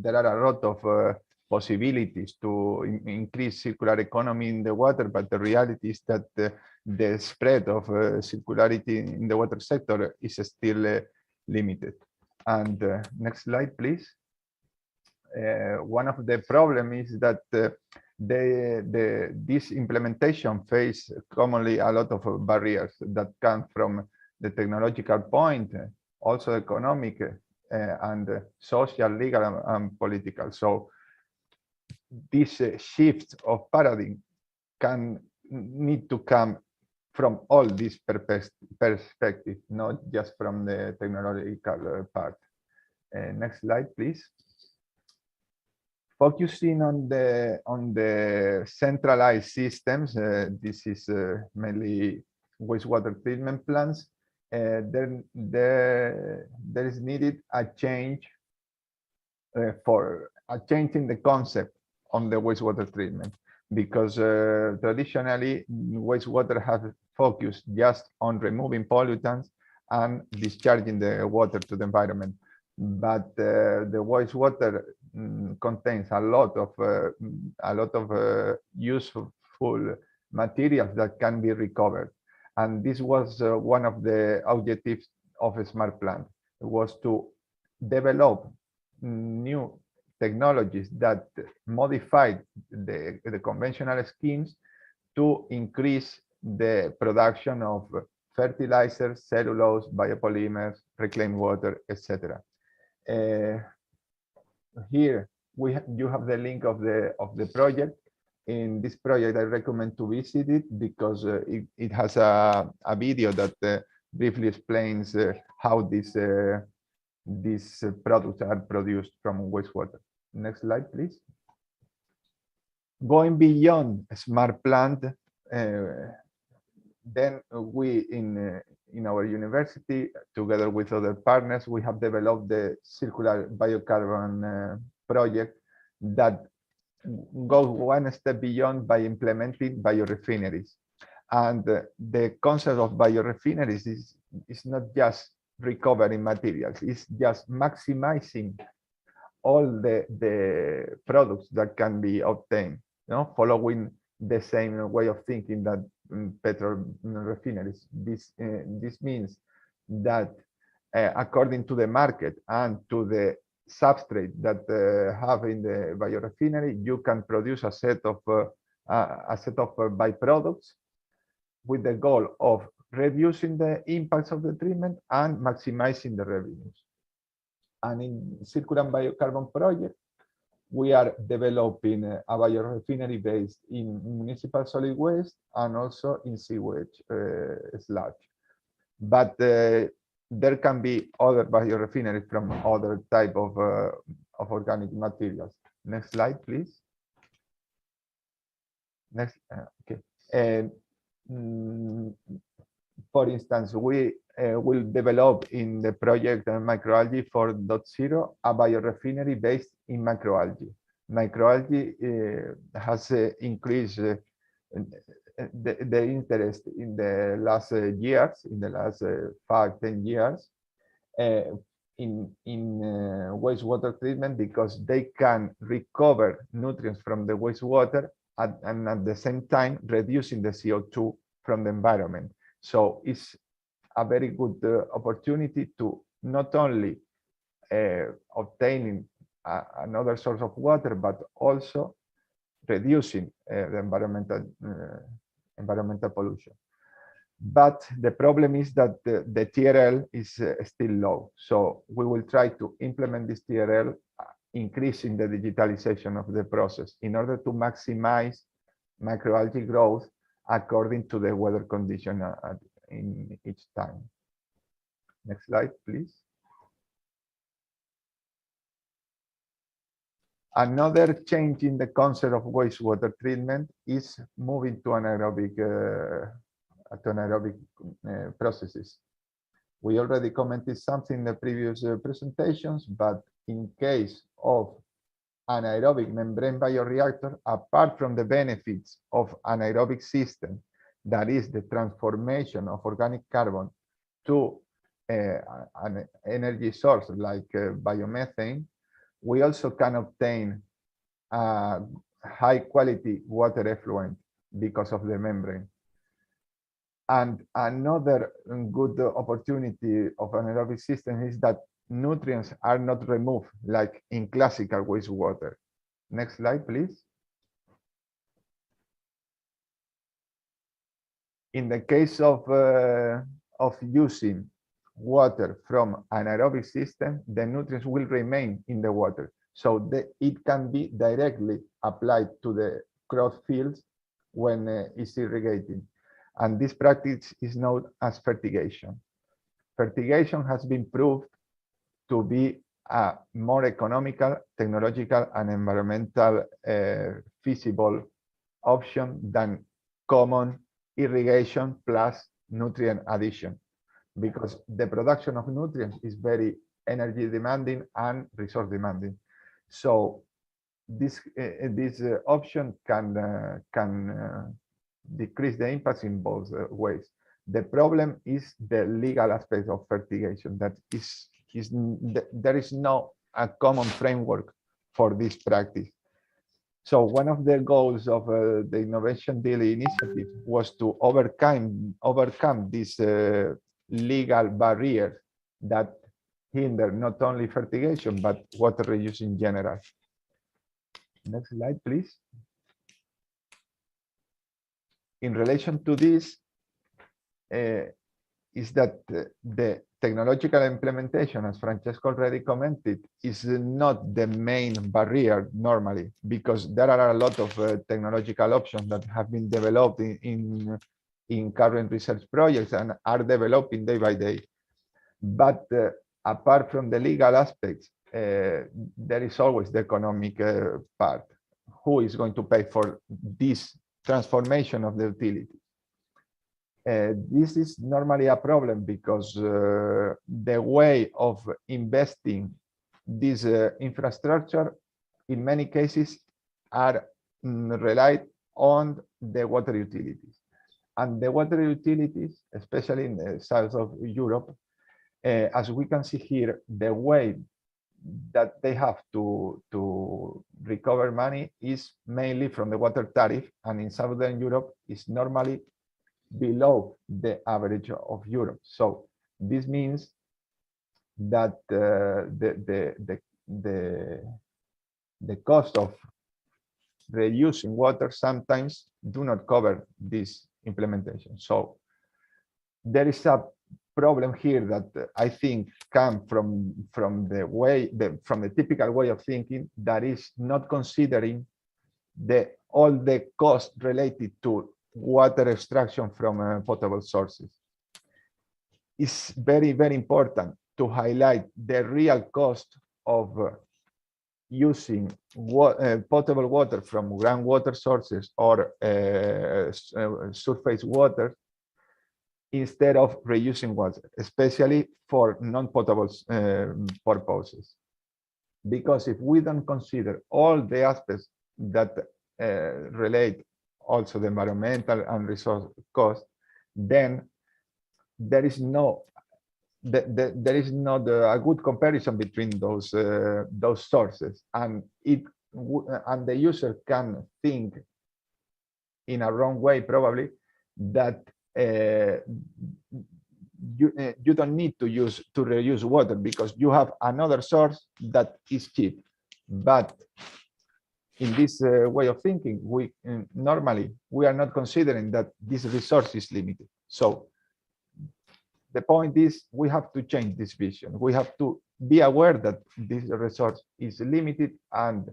are a lot of possibilities to increase circular economy in the water, but the reality is that the spread of circularity in the water sector is still limited. And next slide, please. One of the problems is that this implementation face commonly a lot of barriers that come from the technological point, also economic and social, legal, and political. So this shift of paradigm need to come from all these perspectives, not just from the technological part. Next slide, please. Focusing on the centralized systems, this is mainly wastewater treatment plants. There is needed a change in the concept on the wastewater treatment, because traditionally wastewater has focused just on removing pollutants and discharging the water to the environment. but the wastewater contains a lot of useful materials that can be recovered. And this was one of the objectives of a smart plant, was to develop new technologies that modified the conventional schemes to increase the production of fertilizers, cellulose, biopolymers, reclaimed water, etc. Here you have the link of the project. In this project, I recommend to visit it because it has a video that briefly explains how these products are produced from wastewater. Next slide, please. Going beyond a smart plant, then we in our university, together with other partners, we have developed the circular biocarbon project that goes one step beyond by implementing biorefineries. And the concept of biorefineries is not just recovering materials, it's just maximizing all the products that can be obtained, following the same way of thinking that petrol refineries. This means that according to the market and to the substrate that have in the biorefinery, you can produce a set of byproducts with the goal of reducing the impacts of the treatment and maximizing the revenues. And in Circular Biocarbon project, we are developing a biorefinery based in municipal solid waste and also in sewage sludge. But there can be other biorefineries from other type of organic materials. Next slide, please. Next, okay. For instance, we will develop in the project Microalgae 4.0 a biorefinery based in microalgae. Microalgae has increased the interest in the last years, in the last 5-10 years, in wastewater treatment, because they can recover nutrients from the wastewater and at the same time reducing the CO2 from the environment. So it's a very good opportunity to not only obtaining another source of water, but also reducing the environmental pollution. But the problem is that the TRL is still low. So we will try to implement this TRL, increasing the digitalization of the process in order to maximize microalgae growth according to the weather condition in each time. Next slide, please. Another change in the concept of wastewater treatment is moving to anaerobic processes. We already commented something in the previous presentations, but in case of anaerobic membrane bioreactor, apart from the benefits of anaerobic system, that is the transformation of organic carbon to an energy source like biomethane, we also can obtain high quality water effluent because of the membrane. And another good opportunity of anaerobic system is that nutrients are not removed like in classical wastewater. Next slide, please. In the case of using water from anaerobic system, the nutrients will remain in the water. So it can be directly applied to the crop fields when it's irrigating. And this practice is known as fertigation. Fertigation has been proved to be a more economical, technological, and environmental feasible option than common irrigation plus nutrient addition, because the production of nutrients is very energy demanding and resource demanding. So this option can decrease the impacts in both ways. The problem is the legal aspect of fertigation that is there is no a common framework for this practice. So one of the goals of the Innovation Daily Initiative was to overcome this legal barrier that hinder not only fertigation, but water reuse in general. Next slide, please. In relation to this, is that the technological implementation, as Francesco already commented, is not the main barrier normally, because there are a lot of technological options that have been developed in current research projects and are developing day by day. But apart from the legal aspects, there is always the economic part. Who is going to pay for this transformation of the utility? This is normally a problem because the way of investing this infrastructure in many cases are relied on the water utilities. And the water utilities, especially in the south of Europe, as we can see here, the way that they have to recover money is mainly from the water tariff, and in Southern Europe is normally below the average of Europe. So this means that the cost of reusing water sometimes do not cover this implementation. So there is a problem here that I think come from the typical way of thinking that is not considering all the costs related to water extraction from potable sources. It's very, very important to highlight the real cost of using potable water from groundwater sources or surface water instead of reusing water, especially for non-potable purposes. Because if we don't consider all the aspects that relate also the environmental and resource cost, then there is not a good comparison between those sources, and the user can think in a wrong way probably that you don't need to reuse water because you have another source that is cheap. But in this way of thinking, normally we are not considering that this resource is limited. So the point is we have to change this vision. We have to be aware that this resource is limited, and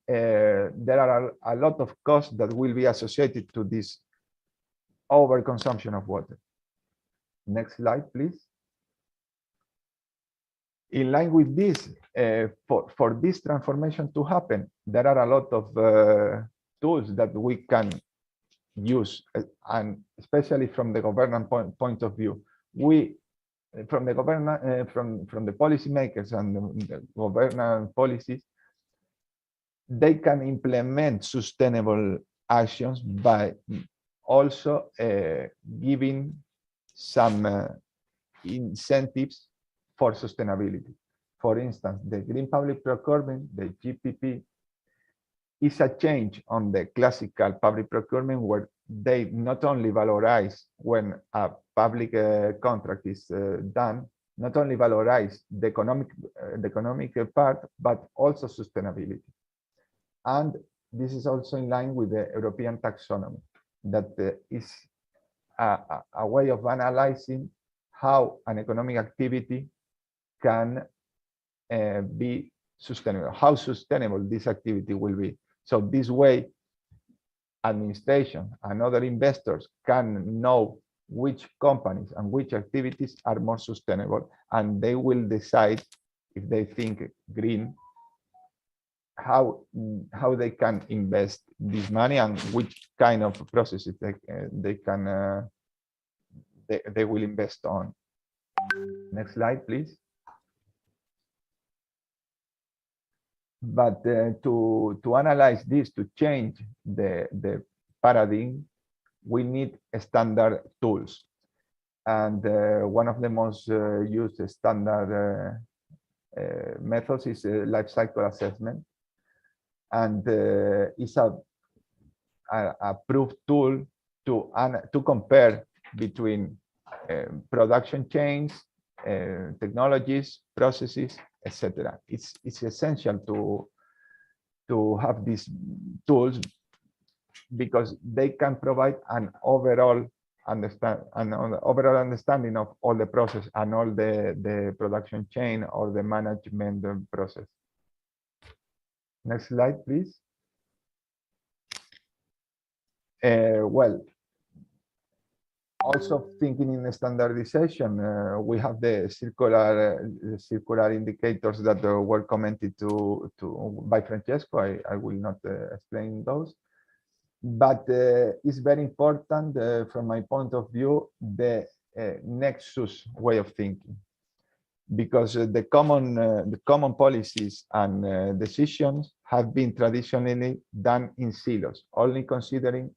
there are a lot of costs that will be associated to this overconsumption of water. Next slide, please. In line with this, for this transformation to happen, there are a lot of tools that we can use, and especially from the government point of view. From the policymakers and the government policies, they can implement sustainable actions by also giving some incentives for sustainability. For instance, the Green Public Procurement, the GPP, is a change on the classical public procurement where they not only valorize when a public contract is done, not only valorize the economic part, but also sustainability. And this is also in line with the European taxonomy, that is a way of analyzing how an economic activity can be sustainable, how sustainable this activity will be. So this way, administration and other investors can know which companies and which activities are more sustainable, and they will decide, if they think green, how they can invest this money and which kind of processes they will invest on. Next slide, please. But to analyze this, to change the paradigm, we need standard tools. And one of the most used standard methods is Lifecycle Assessment, and it's a approved tool to compare between production chains, technologies, processes, etc. It's essential to have these tools because they can provide an overall understanding of all the process and all the production chain or the management process. Next slide, please. Well, also thinking in the standardization, we have the circular indicators that were commented by Francesco. I will not explain those, but it's very important from my point of view, the nexus way of thinking, because the common policies and decisions have been traditionally done in silos, only considering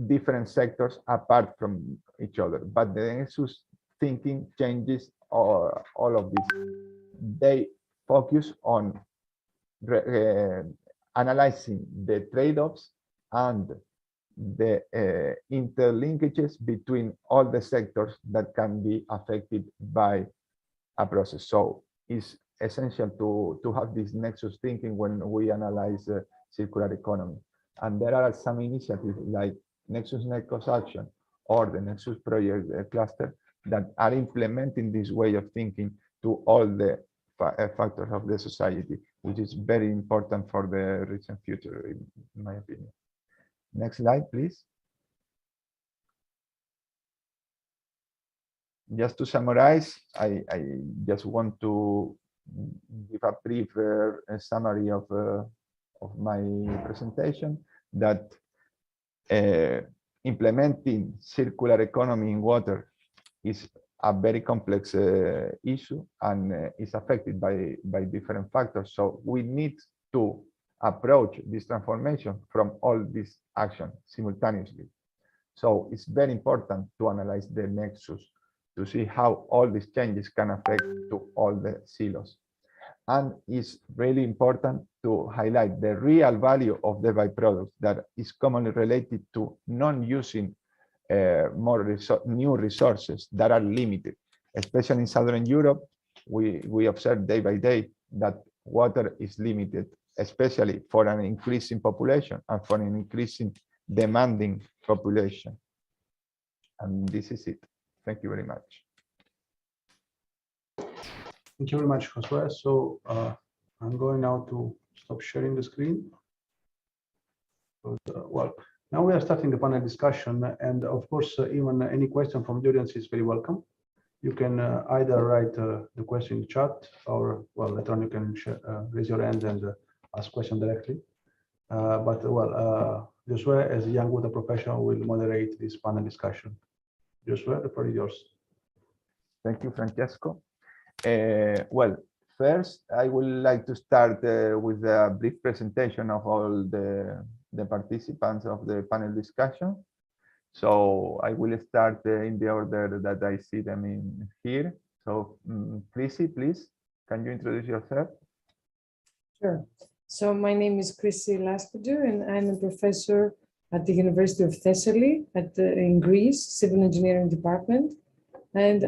different sectors apart from each other. But the nexus thinking changes all of this. They focus on analyzing the trade-offs and the interlinkages between all the sectors that can be affected by a process. So it's essential to have this nexus thinking when we analyze circular economy. And there are some initiatives like Nexus Network Action or the Nexus Project cluster that are implementing this way of thinking to all the factors of the society, which is very important for the recent future, in my opinion. Next slide, please. Just to summarize, I just want to give a brief summary of my presentation, that implementing circular economy in water is a very complex issue and is affected by different factors. So we need to approach this transformation from all these actions simultaneously. So it's very important to analyze the nexus to see how all these changes can affect to all the silos. And it's really important to highlight the real value of the byproducts that is commonly related to non-using new resources that are limited. Especially in Southern Europe, we observe day by day that water is limited, especially for an increasing population and for an increasing demanding population. And this is it. Thank you very much. Thank you very much, Josue. So I'm going now to stop sharing the screen. Well, now we are starting the panel discussion, and of course, even any question from the audience is very welcome. You can either write the question in the chat, or well, later on you can raise your hand and ask question directly. But well, Josue, as a young water professional, will moderate this panel discussion. Josue, the floor is yours. Thank you, Francesco. Well, first, I would like to start with a brief presentation of all the participants of the panel discussion. So I will start in the order that I see them in here. So, Chrissy, please, can you introduce yourself? Sure. So my name is Chrissy Laspidou, and I'm a professor at the University of Thessaly in Greece, Civil Engineering Department. And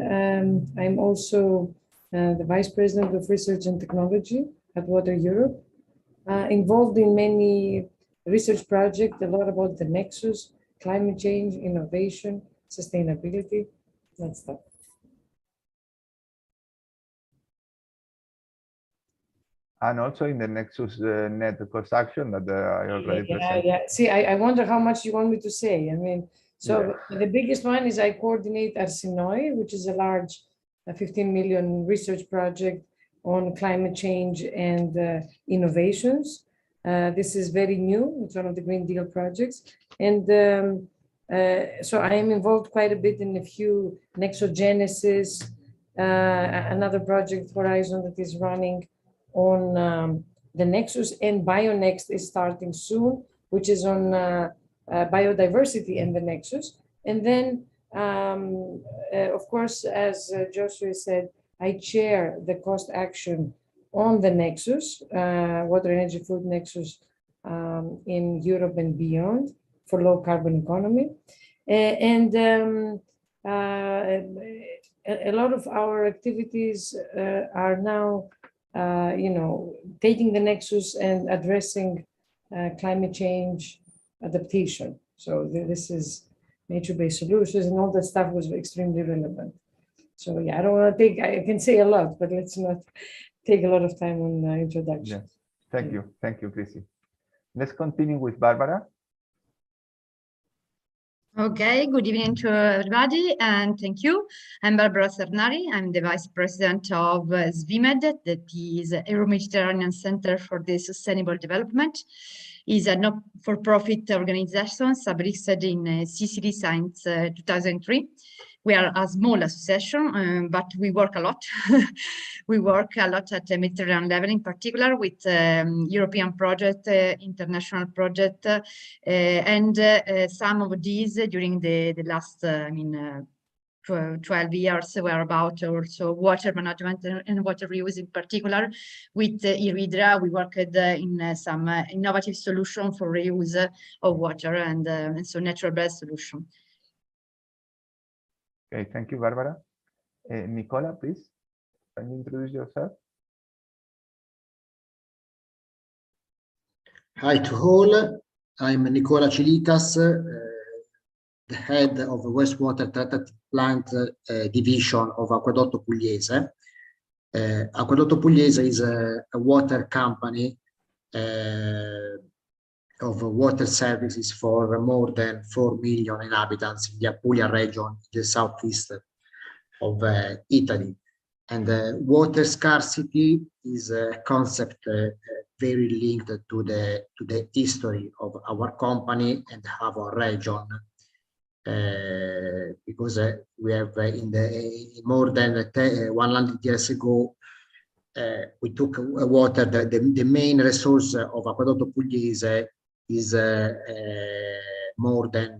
I'm also the Vice President of Research and Technology at Water Europe, involved in many research projects, a lot about the nexus, climate change, innovation, sustainability, that stuff. And also in the Nexus network action that I already presented. Yeah. See, I wonder how much you want me to say. I mean, so the biggest one is I coordinate Arsenoi, which is a large 15 million research project on climate change and innovations. This is very new. It's one of the Green Deal projects. And so I am involved quite a bit in a few Nexogenesis, another project Horizon that is running on the Nexus, and BioNext is starting soon, which is on biodiversity and the Nexus. And then, of course, as Joshua said, I chair the cost action on the nexus, water, energy, food nexus in Europe and beyond for low carbon economy. A lot of our activities are now, taking the nexus and addressing climate change adaptation. So this is nature-based solutions, and all that stuff was extremely relevant. So yeah, I don't want to I can say a lot, but let's not take a lot of time on introduction. Yes. Thank you, Chrissy. Let's continue with Barbara. Okay, good evening to everybody, and thank you. I'm Barbara Cernary. I'm the Vice President of SVIMED, that is Euro-Mediterranean Center for the Sustainable Development. It's a not-for-profit organization established in Sicily since 2003. We are a small association, but we work a lot. We work a lot at the Mediterranean level, in particular with European project, international project, and some of these during the last, 12 years were about also water management and water reuse. In particular, with Iridra, we worked in some innovative solution for reuse of water and so natural-based solution. Okay, thank you, Barbara. Nicola, please, can you introduce yourself? Hi to all. I'm Nicola Cilikas, the head of the Wastewater Treatment Plant division of Acquedotto Pugliese. Acquedotto Pugliese is a water company of water services for more than 4 million inhabitants in the Apulia region, the southeast of Italy. And water scarcity is a concept very linked to the history of our company and our region, because we have more than 100 years ago, we took water. The main resource of Acquedotto Pugliese is more than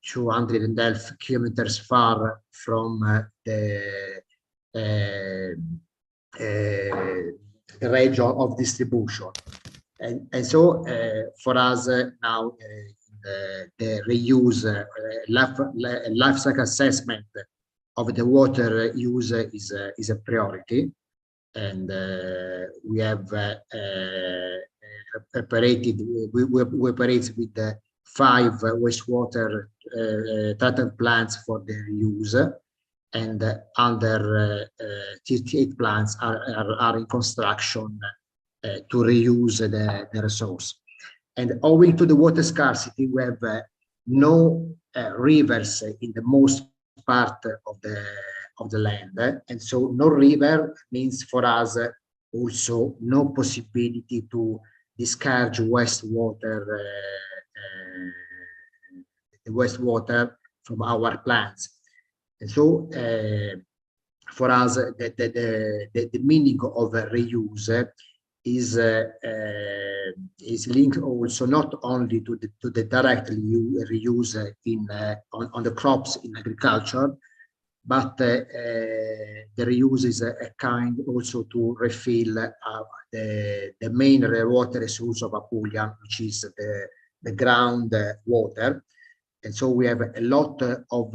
212 kilometers far from the region of distribution. And so for us now, the reuse, lifecycle assessment of the water use is a priority. And we have we operate with 5 wastewater treatment plants for the reuse, and under 38 plants are in construction to reuse the resource. And owing to the water scarcity, we have no rivers in the most part of the land, and so no river means for us also no possibility to discharge wastewater from our plants. And so for us the meaning of reuse is linked also not only to the direct reuse on the crops in agriculture, but the reuse is a kind also to refill the main water resource of Apulia, which is the ground water. And so we have a lot of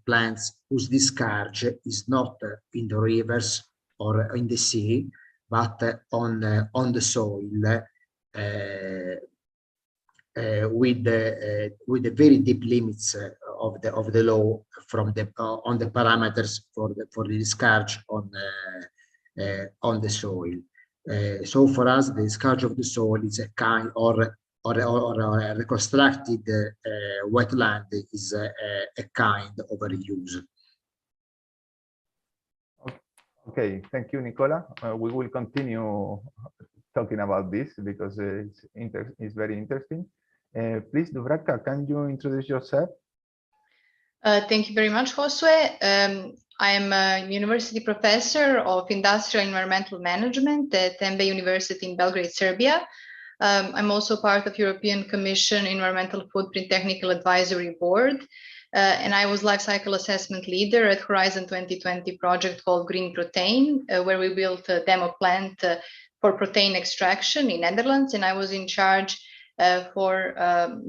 plants whose discharge is not in the rivers or in the sea, but on the soil, with the very deep limits of the law from on the parameters for the discharge on the soil. So for us, the discharge of the soil is a kind or a reconstructed wetland is a kind of a reuse. Okay, thank you, Nicola. We will continue talking about this because it's very interesting. Please, Dubravka, can you introduce yourself? Thank you very much, Josue. I'm a university professor of industrial environmental management at Tembe University in Belgrade, Serbia. I'm also part of European Commission Environmental Footprint Technical Advisory Board. and I was lifecycle assessment leader at Horizon 2020 project called Green Protein, where we built a demo plant for protein extraction in Netherlands, and I was in charge for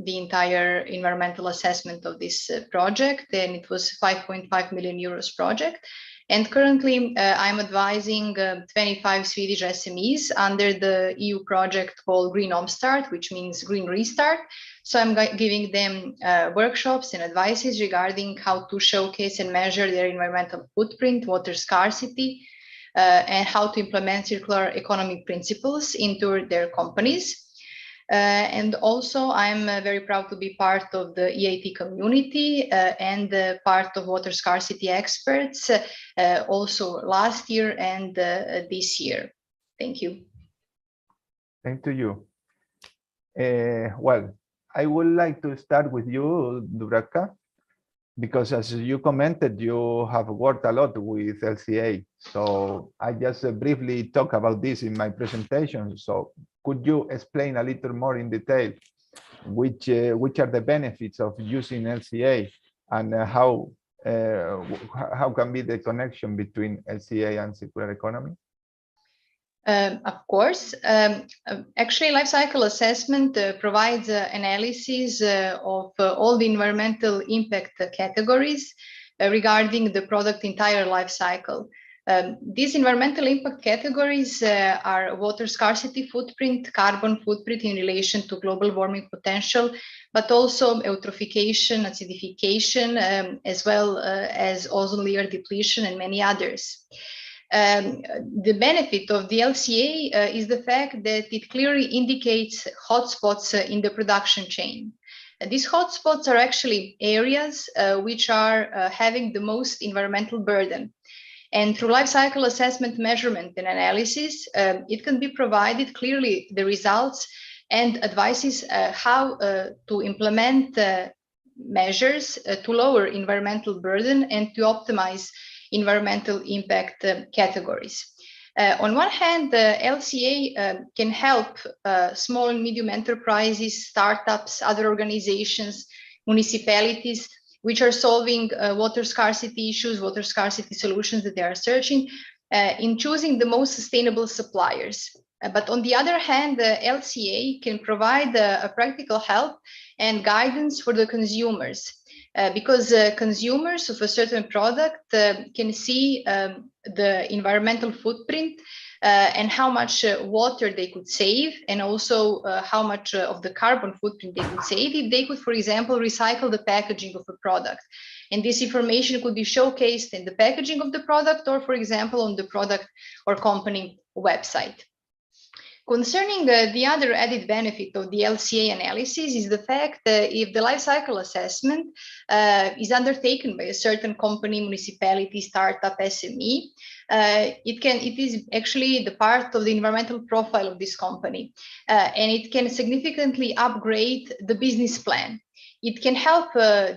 the entire environmental assessment of this project, and it was 5.5 million euros project. And currently, I'm advising 25 Swedish SMEs under the EU project called Green Omstart, which means Green Restart. So I'm giving them workshops and advices regarding how to showcase and measure their environmental footprint, water scarcity, and how to implement circular economy principles into their companies. And also, I'm very proud to be part of the EIT community and part of water scarcity experts, also last year and this year. Thank you. Thank you. Well, I would like to start with you, Dubravka, because as you commented, you have worked a lot with LCA. So I just briefly talk about this in my presentation. So could you explain a little more in detail which are the benefits of using LCA and how can be the connection between LCA and circular economy? Of course. Actually, lifecycle assessment provides analysis of all the environmental impact categories regarding the product entire life cycle. These environmental impact categories are water scarcity footprint, carbon footprint in relation to global warming potential, but also eutrophication, acidification, as well as ozone layer depletion and many others. The benefit of the LCA is the fact that it clearly indicates hotspots in the production chain. These hotspots are actually areas which are having the most environmental burden. And through life cycle assessment, measurement, and analysis, it can be provided clearly the results and advices how to implement measures to lower environmental burden and to optimize environmental impact categories. On one hand, the LCA can help small and medium enterprises, startups, other organizations, municipalities, which are solving water scarcity issues, water scarcity solutions that they are searching, in choosing the most sustainable suppliers. But on the other hand, the LCA can provide a practical help and guidance for the consumers. Because consumers of a certain product can see the environmental footprint and how much water they could save, and also how much of the carbon footprint they could save if they could, for example, recycle the packaging of a product. And this information could be showcased in the packaging of the product, or, for example, on the product or company website. Concerning the other added benefit of the LCA analysis is the fact that if the life cycle assessment is undertaken by a certain company, municipality, startup, SME, it is actually the part of the environmental profile of this company, and it can significantly upgrade the business plan. It can help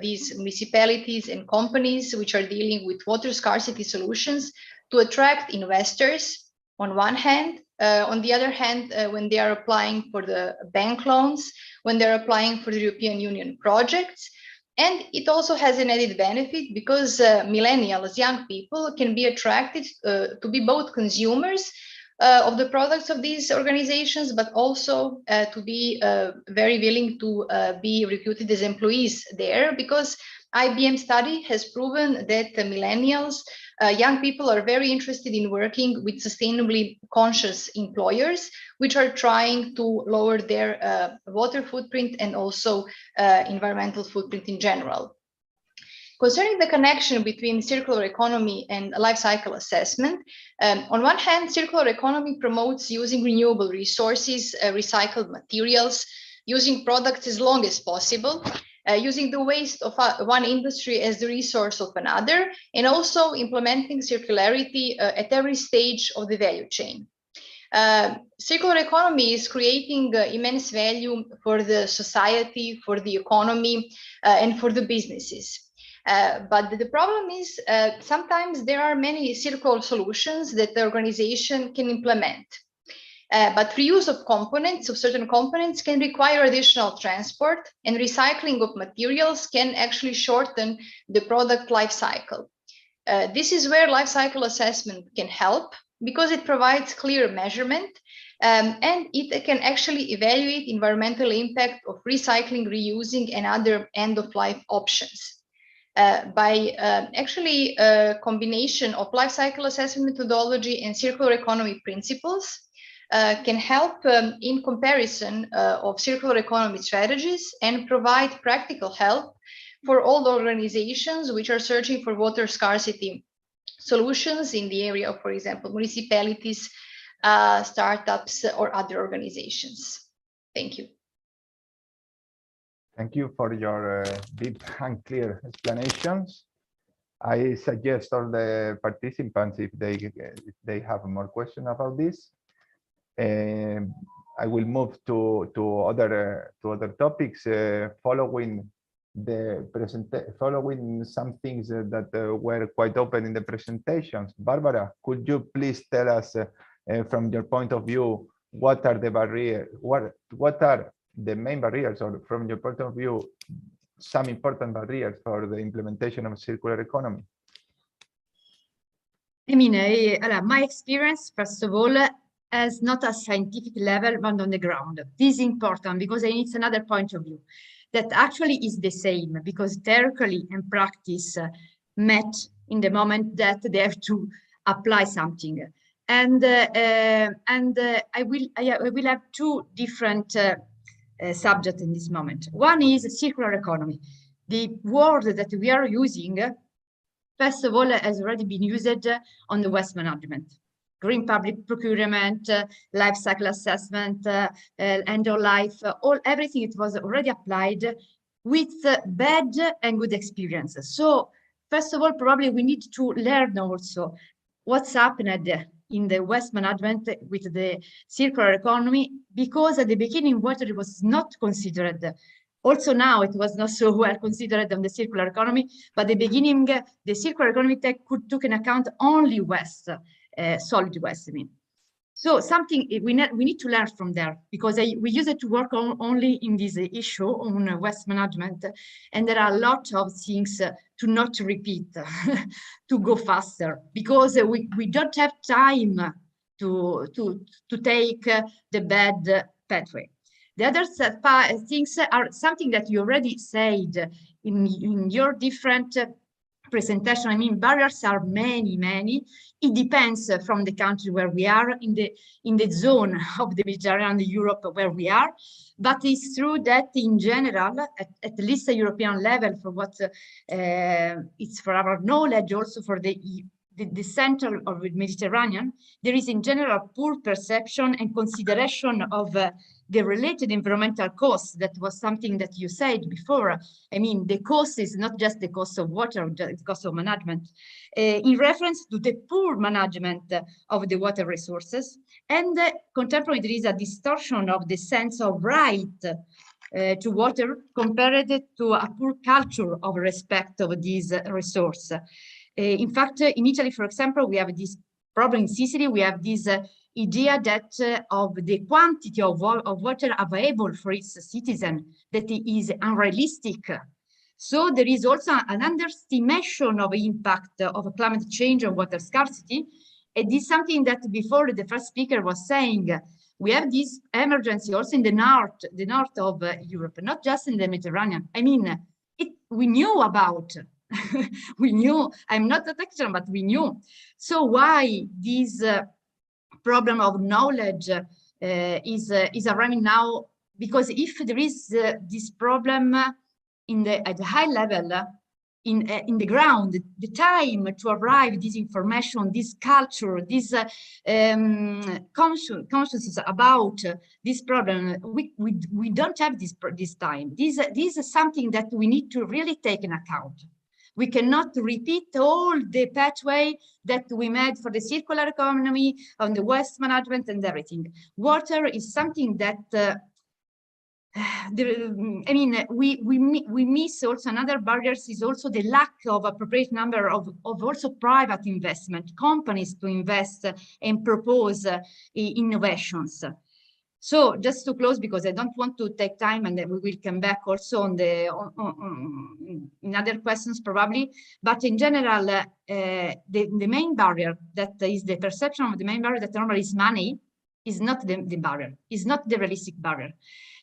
these municipalities and companies which are dealing with water scarcity solutions to attract investors on one hand. On the other hand, when they are applying for the bank loans, when they're applying for the European Union projects. And it also has an added benefit because millennials, young people, can be attracted to be both consumers of the products of these organizations, but also to be very willing to be recruited as employees there, because IBM study has proven that millennials, young people, are very interested in working with sustainably conscious employers, which are trying to lower their water footprint and also environmental footprint in general. Concerning the connection between circular economy and life cycle assessment, on one hand, circular economy promotes using renewable resources, recycled materials, using products as long as possible, using the waste of one industry as the resource of another, and also implementing circularity at every stage of the value chain. Circular economy is creating immense value for the society, for the economy, and for the businesses. But the problem is sometimes there are many circular solutions that the organization can implement. But reuse of components, of certain components, can require additional transport, and recycling of materials can actually shorten the product life cycle. This is where life cycle assessment can help, because it provides clear measurement, and it can actually evaluate environmental impact of recycling, reusing, and other end-of-life options. By actually a combination of life cycle assessment methodology and circular economy principles, can help in comparison of circular economy strategies and provide practical help for all organizations which are searching for water scarcity solutions in the area of, for example, municipalities, startups, or other organizations. Thank you. Thank you for your deep and clear explanations. I suggest all the participants, if they have more questions about this, I will move to other topics following some things that were quite open in the presentations. Barbara, could you please tell us from your point of view, what are the barriers, what are the main barriers, or from your point of view, some important barriers for the implementation of circular economy? I mean, my experience, first of all, as not a scientific level, but on the ground. This is important because it's another point of view that actually is the same, because theoretically and practice met in the moment that they have to apply something. And I will have two different subjects in this moment. One is circular economy. The word that we are using, first of all, has already been used on the waste management. Green public procurement, life cycle assessment, end of life, everything, it was already applied with bad and good experiences. So first of all, probably we need to learn also what's happened in the waste management with the circular economy, because at the beginning, water was not considered. Also now it was not so well considered on the circular economy, but at the beginning, the circular economy took into account only waste. Solid waste, I mean. So something we need to learn from there, because we use it to work only in this issue on waste management, and there are a lot of things to not repeat, to go faster, because we don't have time to take the bad pathway. The other things are something that you already said in your different presentation. I mean, barriers are many. It depends from the country where we are, in the zone of the Mediterranean, Europe, where we are. But it's true that in general, at least a European level, for what it's for our knowledge, also for the center of the Mediterranean, there is in general poor perception and consideration of the related environmental costs. That was something that you said before. I mean, the cost is not just the cost of water, the cost of management, in reference to the poor management of the water resources. And contemporarily, there is a distortion of the sense of right to water compared to a poor culture of respect of this resource. In fact, in Italy, for example, we have this problem in Sicily. We have this idea that of the quantity of water available for its citizen, that is unrealistic. So there is also an underestimation of impact of climate change on water scarcity. And this is something that before the first speaker was saying, we have this emergency also in the north of Europe, not just in the Mediterranean. I mean, we knew about. We knew. I'm not a technician, but we knew. So why this problem of knowledge is arriving now? Because if there is this problem at the high level, in the ground, the time to arrive this information, this culture, this consciousness about this problem, we don't have this time. This is something that we need to really take in account. We cannot repeat all the pathway that we made for the circular economy, on the waste management and everything. Water is something that we miss also another barriers is also the lack of appropriate number of also private investment companies to invest and propose innovations. So just to close, because I don't want to take time, and then we will come back also on the in other questions probably. But in general, the main barrier that is the perception of the main barrier that normally is money is not the barrier, is not the realistic barrier.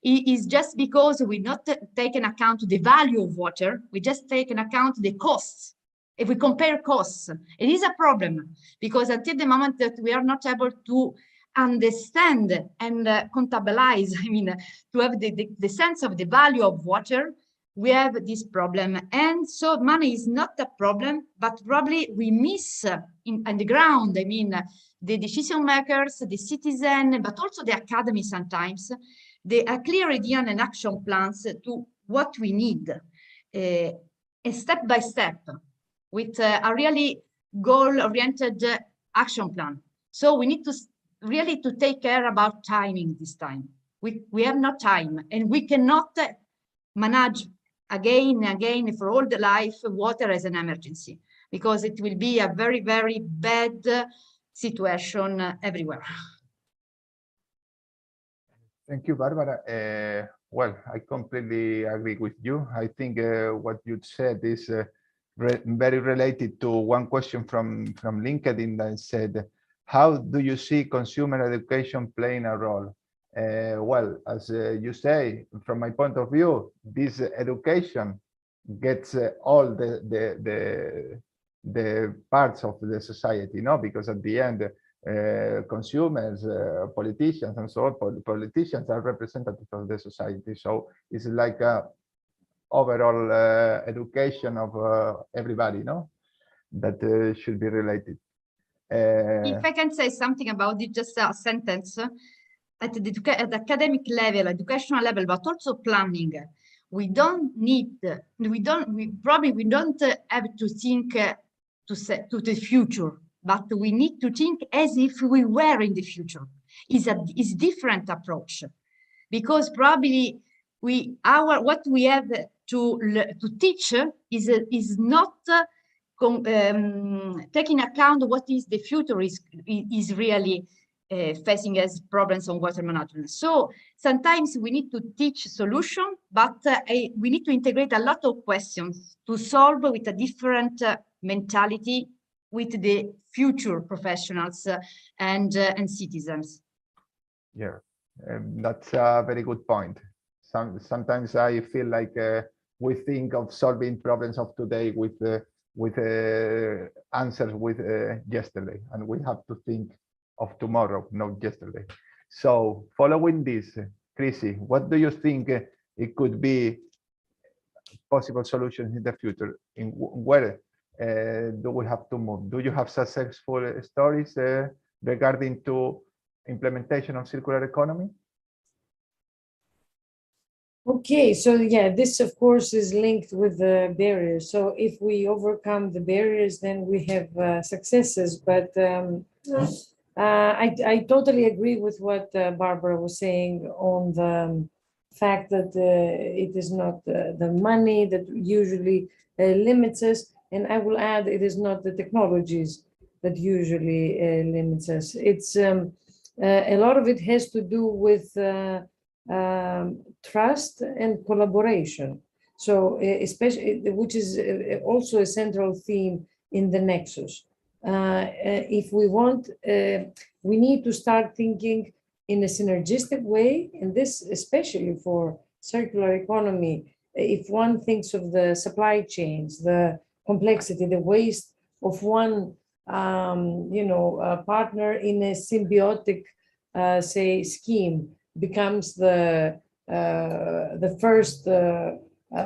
It is just because we not take into account the value of water, we just take into account the costs. If we compare costs, it is a problem, because until the moment that we are not able to understand and contabilize, to have the sense of the value of water, we have this problem. And so money is not a problem, but probably we miss on the ground, the decision makers, the citizen, but also the academy sometimes, a clear idea and action plans to what we need, a step by step, with a really goal-oriented action plan. So we need to really to take care about timing this time. We have no time, and we cannot manage again and again for all the life water as an emergency, because it will be a very, very bad situation everywhere. Thank you, Barbara. Well, I completely agree with you. I think what you said is very related to one question from LinkedIn that said, how do you see consumer education playing a role? Well, as you say, from my point of view, this education gets all the parts of the society, because at the end, consumers, politicians, and so on, politicians are representatives of the society. So it's like a overall education of everybody, that should be related. If I can say something about it, just a sentence, at the academic level, educational level, but also planning, we don't have to think to the future, but we need to think as if we were in the future. Is a different approach, because probably what we have to teach is not taking account what is the future is really facing as problems on water management. So sometimes we need to teach solution, but we need to integrate a lot of questions to solve with a different mentality with the future professionals and citizens. Yeah, that's a very good point. Sometimes I feel like we think of solving problems of today with answers with yesterday, and we have to think of tomorrow, not yesterday. So following this, Chrissy, what do you think it could be possible solutions in the future? In where do we have to move? Do you have successful stories regarding to implementation of circular economy? Okay, so yeah, this of course is linked with the barriers. So if we overcome the barriers, then we have successes. But I totally agree with what Barbara was saying on the fact that it is not the money that usually limits us. And I will add, it is not the technologies that usually limits us. It's a lot of it has to do with trust and collaboration. So especially, which is also a central theme in the nexus. If we want, we need to start thinking in a synergistic way, and this especially for circular economy. If one thinks of the supply chains, the complexity, the waste of one, partner in a symbiotic, say, scheme becomes the first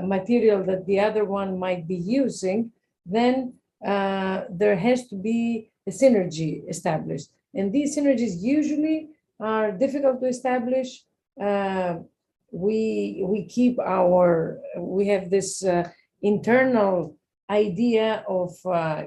material that the other one might be using, then there has to be a synergy established. And these synergies usually are difficult to establish. We have this internal idea of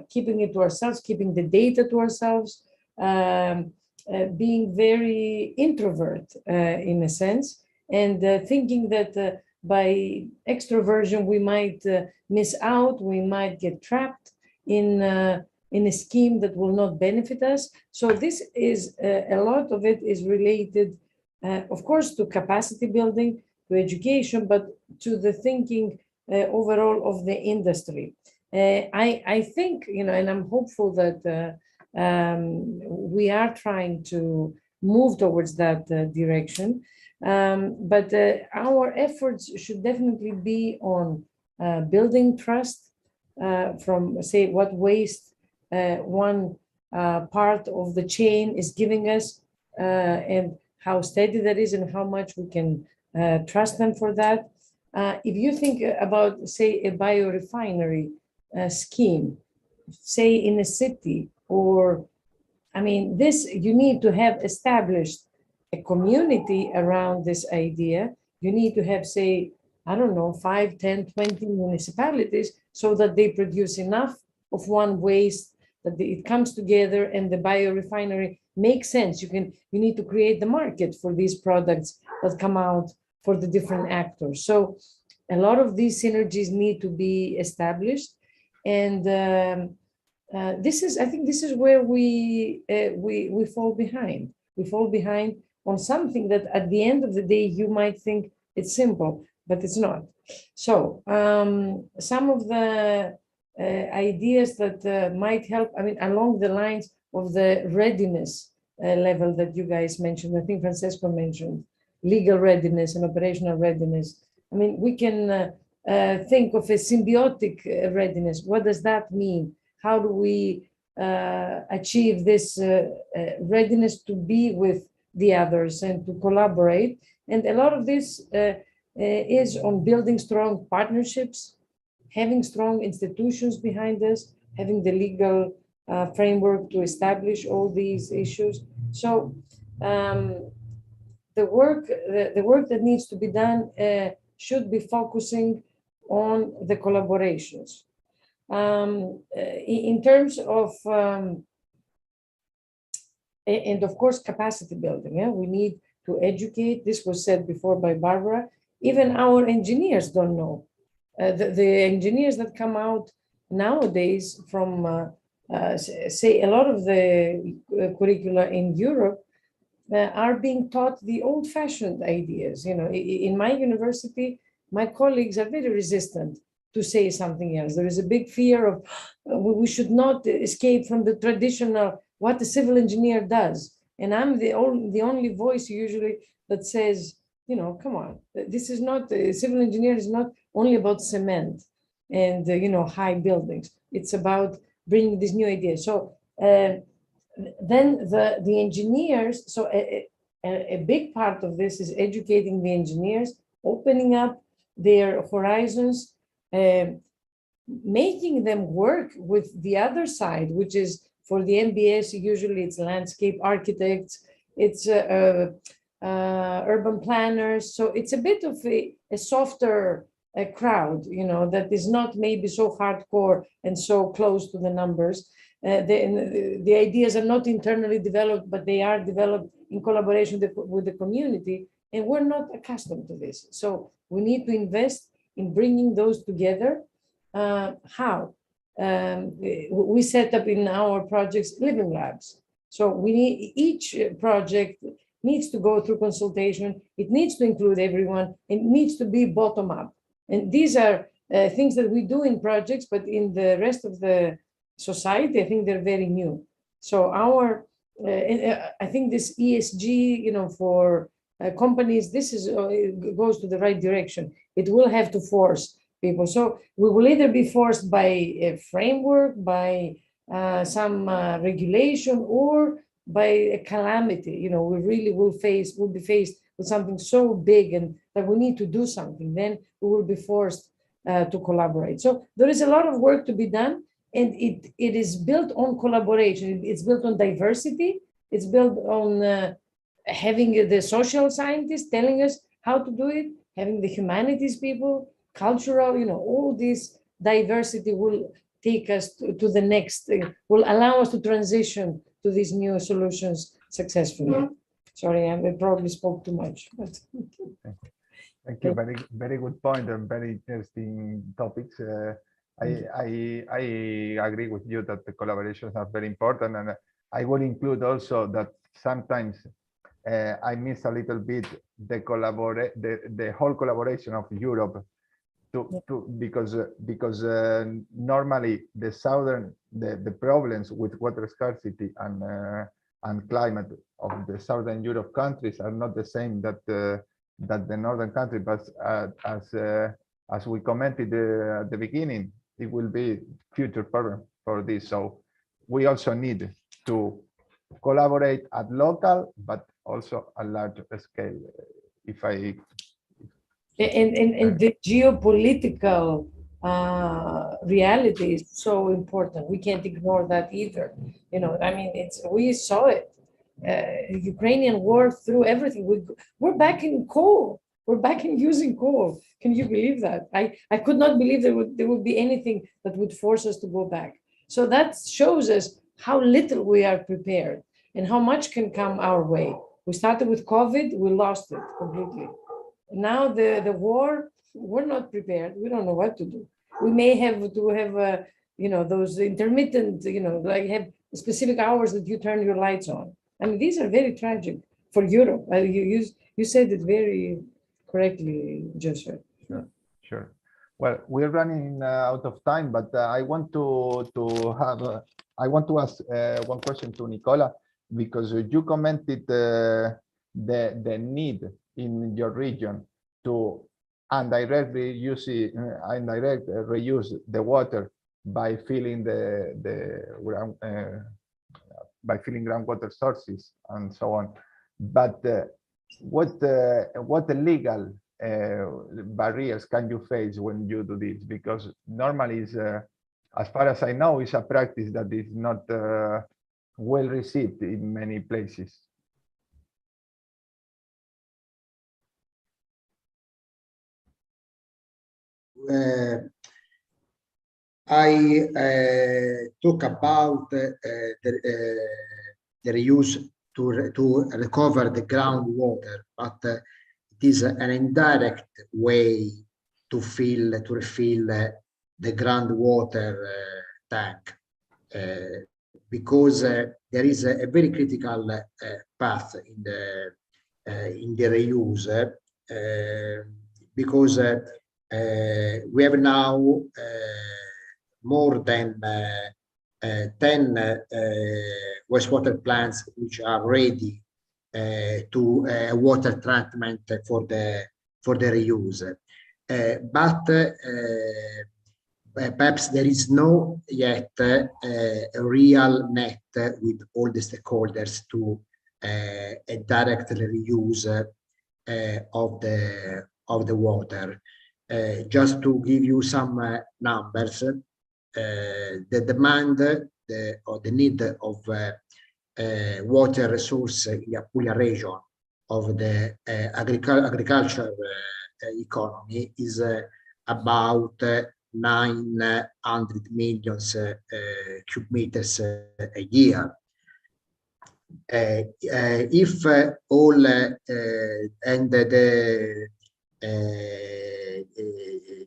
keeping it to ourselves, keeping the data to ourselves, being very introvert in a sense. and thinking that by extroversion we might miss out, we might get trapped in a scheme that will not benefit us. So this is a lot of it is related, of course, to capacity building, to education, but to the thinking overall of the industry. I think, and I'm hopeful that we are trying to move towards that direction. But our efforts should definitely be on building trust from, say, what waste one part of the chain is giving us, and how steady that is and how much we can trust them for that. If you think about, say, a biorefinery scheme, say in a city, or, I mean, this, you need to have established a community around this idea. You need to have, say, I don't know, 5, 10, 20 municipalities so that they produce enough of one waste that it comes together and the biorefinery makes sense. You need to create the market for these products that come out for the different actors. So a lot of these synergies need to be established. And I think this is where we fall behind. We fall behind on something that at the end of the day, you might think it's simple, but it's not. So some of the ideas that might help, I mean, along the lines of the readiness level that you guys mentioned, I think Francesco mentioned, legal readiness and operational readiness. I mean, we can think of a symbiotic readiness. What does that mean? How do we achieve this readiness to be with the others and to collaborate? And a lot of this is on building strong partnerships, having strong institutions behind us, having the legal framework to establish all these issues. So the work that needs to be done should be focusing on the collaborations. In terms of, and of course, capacity building, we need to educate. This was said before by Barbara. Even our engineers don't know. The engineers that come out nowadays from, say, a lot of the curricula in Europe are being taught the old-fashioned ideas. In my university, my colleagues are very resistant to say something else. There is a big fear of we should not escape from the traditional, what a civil engineer does. And I'm the only voice usually that says, come on, this is not, civil engineer is not only about cement and, high buildings. It's about bringing these new ideas. So then the engineers, so a big part of this is educating the engineers, opening up their horizons, making them work with the other side, which is for the MBS, usually it's landscape architects, it's urban planners. So it's a bit of a softer crowd, that is not maybe so hardcore and so close to the numbers. The ideas are not internally developed, but they are developed in collaboration with the community. And we're not accustomed to this. So we need to invest in bringing those together. How? We set up in our projects living labs. So each project needs to go through consultation. It needs to include everyone. It needs to be bottom up. And these are things that we do in projects, but in the rest of the society, I think they're very new. So I think this ESG, for companies, this goes to the right direction. It will have to force people. So we will either be forced by a framework, by some regulation, or by a calamity. We really will be faced with something so big and that we need to do something. Then we will be forced to collaborate. So there is a lot of work to be done, and it is built on collaboration. It's built on diversity. It's built on having the social scientists telling us how to do it, having the humanities people, cultural, all this diversity will take us to the next, will allow us to transition to these new solutions successfully. Sorry, I probably spoke too much. But Thank you. Very good point and very interesting topics. I agree with you that the collaborations are very important, and I would include also that sometimes I miss a little bit the whole collaboration of Europe, because normally the problems with water scarcity and climate of the Southern Europe countries are not the same that the northern country, but as we commented at the beginning, it will be future problem for this. So we also need to collaborate at local, but also a large scale. And the geopolitical reality is so important. We can't ignore that either. You know, I mean, we saw it. Ukrainian war through everything. We're back in coal. We're back in using coal. Can you believe that? I could not believe there would be anything that would force us to go back. So that shows us how little we are prepared and how much can come our way. We started with COVID, we lost it completely. Now the war, we're not prepared. We don't know what to do. We may have to have, you know, those intermittent, you know, like have specific hours that you turn your lights on. I mean, these are very tragic for Europe. You said it very correctly, Joshua. Sure. Well, we're running out of time, but I want to ask one question to Nicola, because you commented the need in your region to indirectly reuse the water by filling groundwater sources and so on. But what the legal barriers can you face when you do this? Because normally, as far as I know, it's a practice that is not well received in many places. I talk about the reuse to recover the groundwater, but it is an indirect way to refill the groundwater tank, because there is a very critical path in the reuse, because we have now more than 10 wastewater plants which are ready to water treatment for the reuse, but perhaps there is no yet a real net with all the stakeholders to directly reuse of the water. Just to give you some numbers, the demand or the need of water resource in the Apulia region of the agriculture economy is about 900 million cubic meters a year. If all and the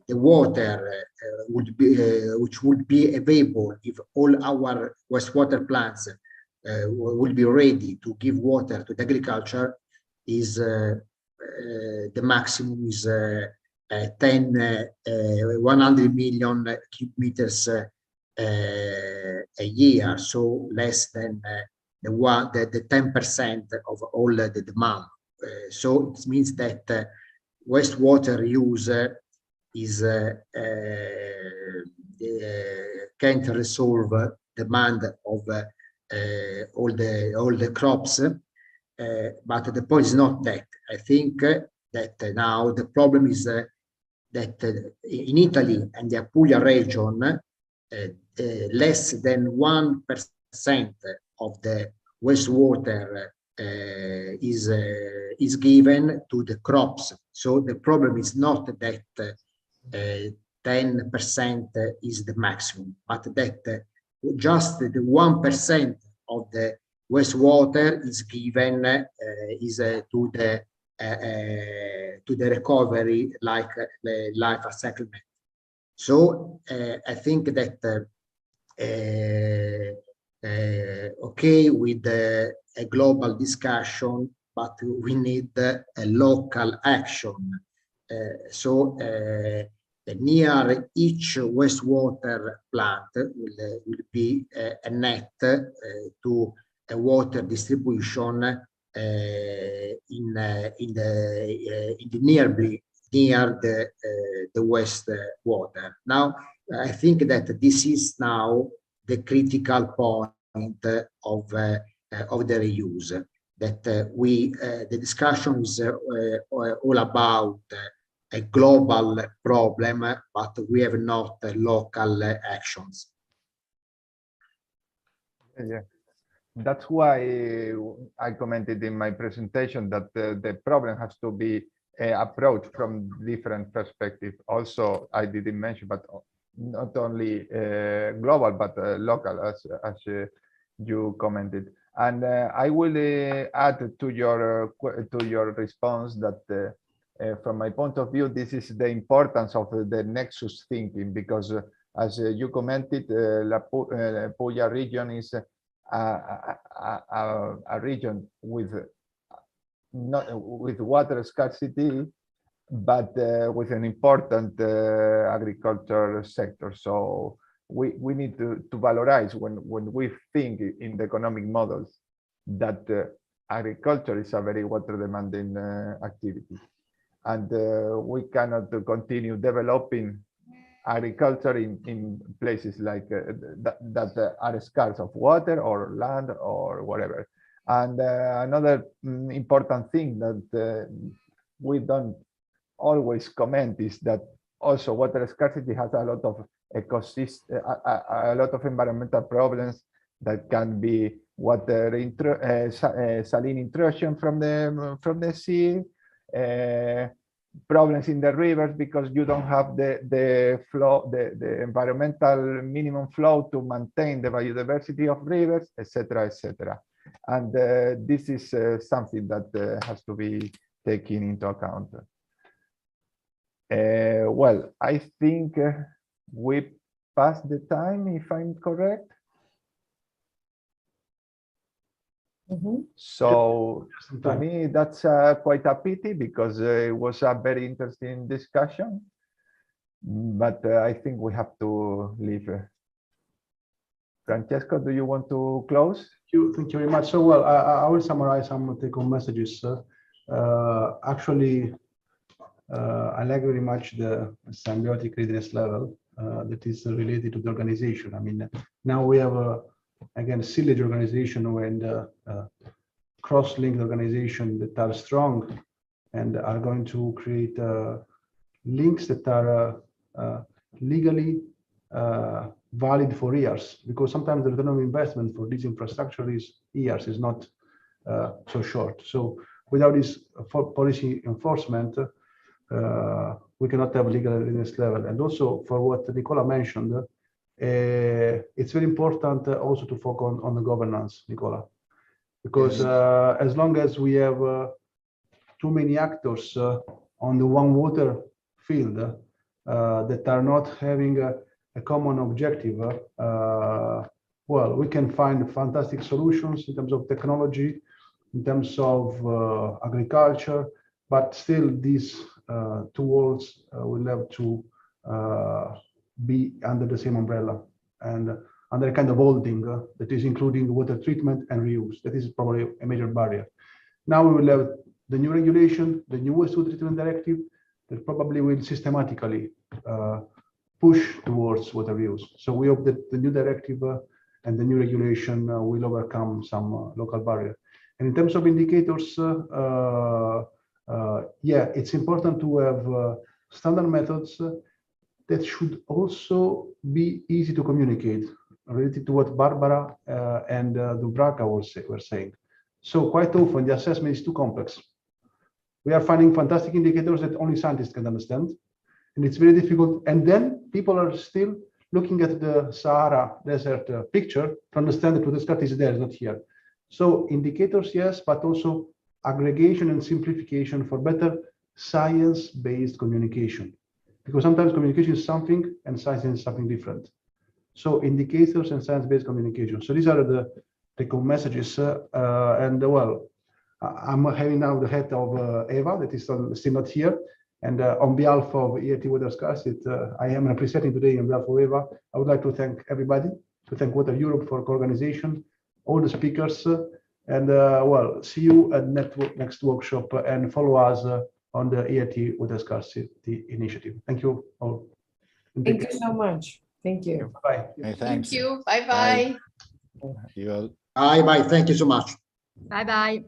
water which would be available if all our wastewater plants will be ready to give water to the agriculture, is the maximum is 100 million cubic meters a year, so less than the 10% of all the demand. So it means that wastewater use is can't resolve demand of all the crops, but the point is not that. I think that now the problem is that in Italy and the Apulia region, less than 1% of the wastewater is given to the crops. So the problem is not that 10% is the maximum, but that just the 1% of the wastewater is given to the recovery like life settlement. So I think that okay with a global discussion, but we need a local action. So near each wastewater plant will be a net to a water distribution in the near the wastewater. Now, I think that this is now the critical point of the reuse. That the discussion is all about a global problem, but we have not local actions. Yeah, that's why I commented in my presentation that the problem has to be approached from different perspectives. Also, I didn't mention, but not only global, but local, as you commented. And I will add to your response that from my point of view, this is the importance of the nexus thinking, because as you commented, La Puglia region is a region with water scarcity, but with an important agriculture sector. So we need to valorize when we think in the economic models that agriculture is a very water demanding activity, and we cannot continue developing agriculture in places like that are scarce of water or land or whatever. And another important thing that we don't always comment is that also water scarcity has a lot of ecosystem, a lot of environmental problems that can be water saline intrusion from the sea, problems in the rivers because you don't have the flow, the environmental minimum flow to maintain the biodiversity of rivers, etc., etc. And this is something that has to be taken into account. Well, I think we passed the time, if I'm correct. So to me, that's quite a pity because it was a very interesting discussion, but I think we have to leave. Francesco, do you want to close? Thank you very much. So, well, I will summarize some take-home messages. Actually, I like very much the symbiotic readiness level that is related to the organization. I mean, now we have again, silage organization and cross-linked organization that are strong and are going to create links that are legally valid for years, because sometimes the return on investment for this infrastructure is years, is not so short. So without this policy enforcement, we cannot have legal readiness level. And also for what Nicola mentioned, it's very important also to focus on the governance, Nicola, because as long as we have too many actors on the one water field that are not having a common objective, well, we can find fantastic solutions in terms of technology, in terms of agriculture, but still these two worlds will have to be under the same umbrella and under a kind of holding that is including water treatment and reuse. That is probably a major barrier. Now we will have the new regulation, the new Wastewater Treatment Directive, that probably will systematically push towards water reuse. So we hope that the new directive and the new regulation will overcome some local barrier. And in terms of indicators, yeah, it's important to have standard methods that should also be easy to communicate, related to what Barbara and Dubravka were saying. So quite often the assessment is too complex. We are finding fantastic indicators that only scientists can understand, and it's very difficult. And then people are still looking at the Sahara Desert picture to understand that water scarcity is there, is not here. So indicators, yes, but also aggregation and simplification for better science-based communication. Because sometimes communication is something and science is something different. So indicators and science-based communication. So these are the take-home messages. Well, I'm having now the head of Eva that is still not here. And on behalf of EIT Water Scarcity, I am representing today on behalf of Eva. I would like to thank everybody, to thank Water Europe for co-organization, all the speakers, and well, see you at next workshop and follow us on the EIT Water Scarcity initiative. Thank you all. Thank you so much. Thank you. Bye. Hey, Thank thanks. you. Bye-bye. You all. Bye bye. Thank you so much. Bye bye.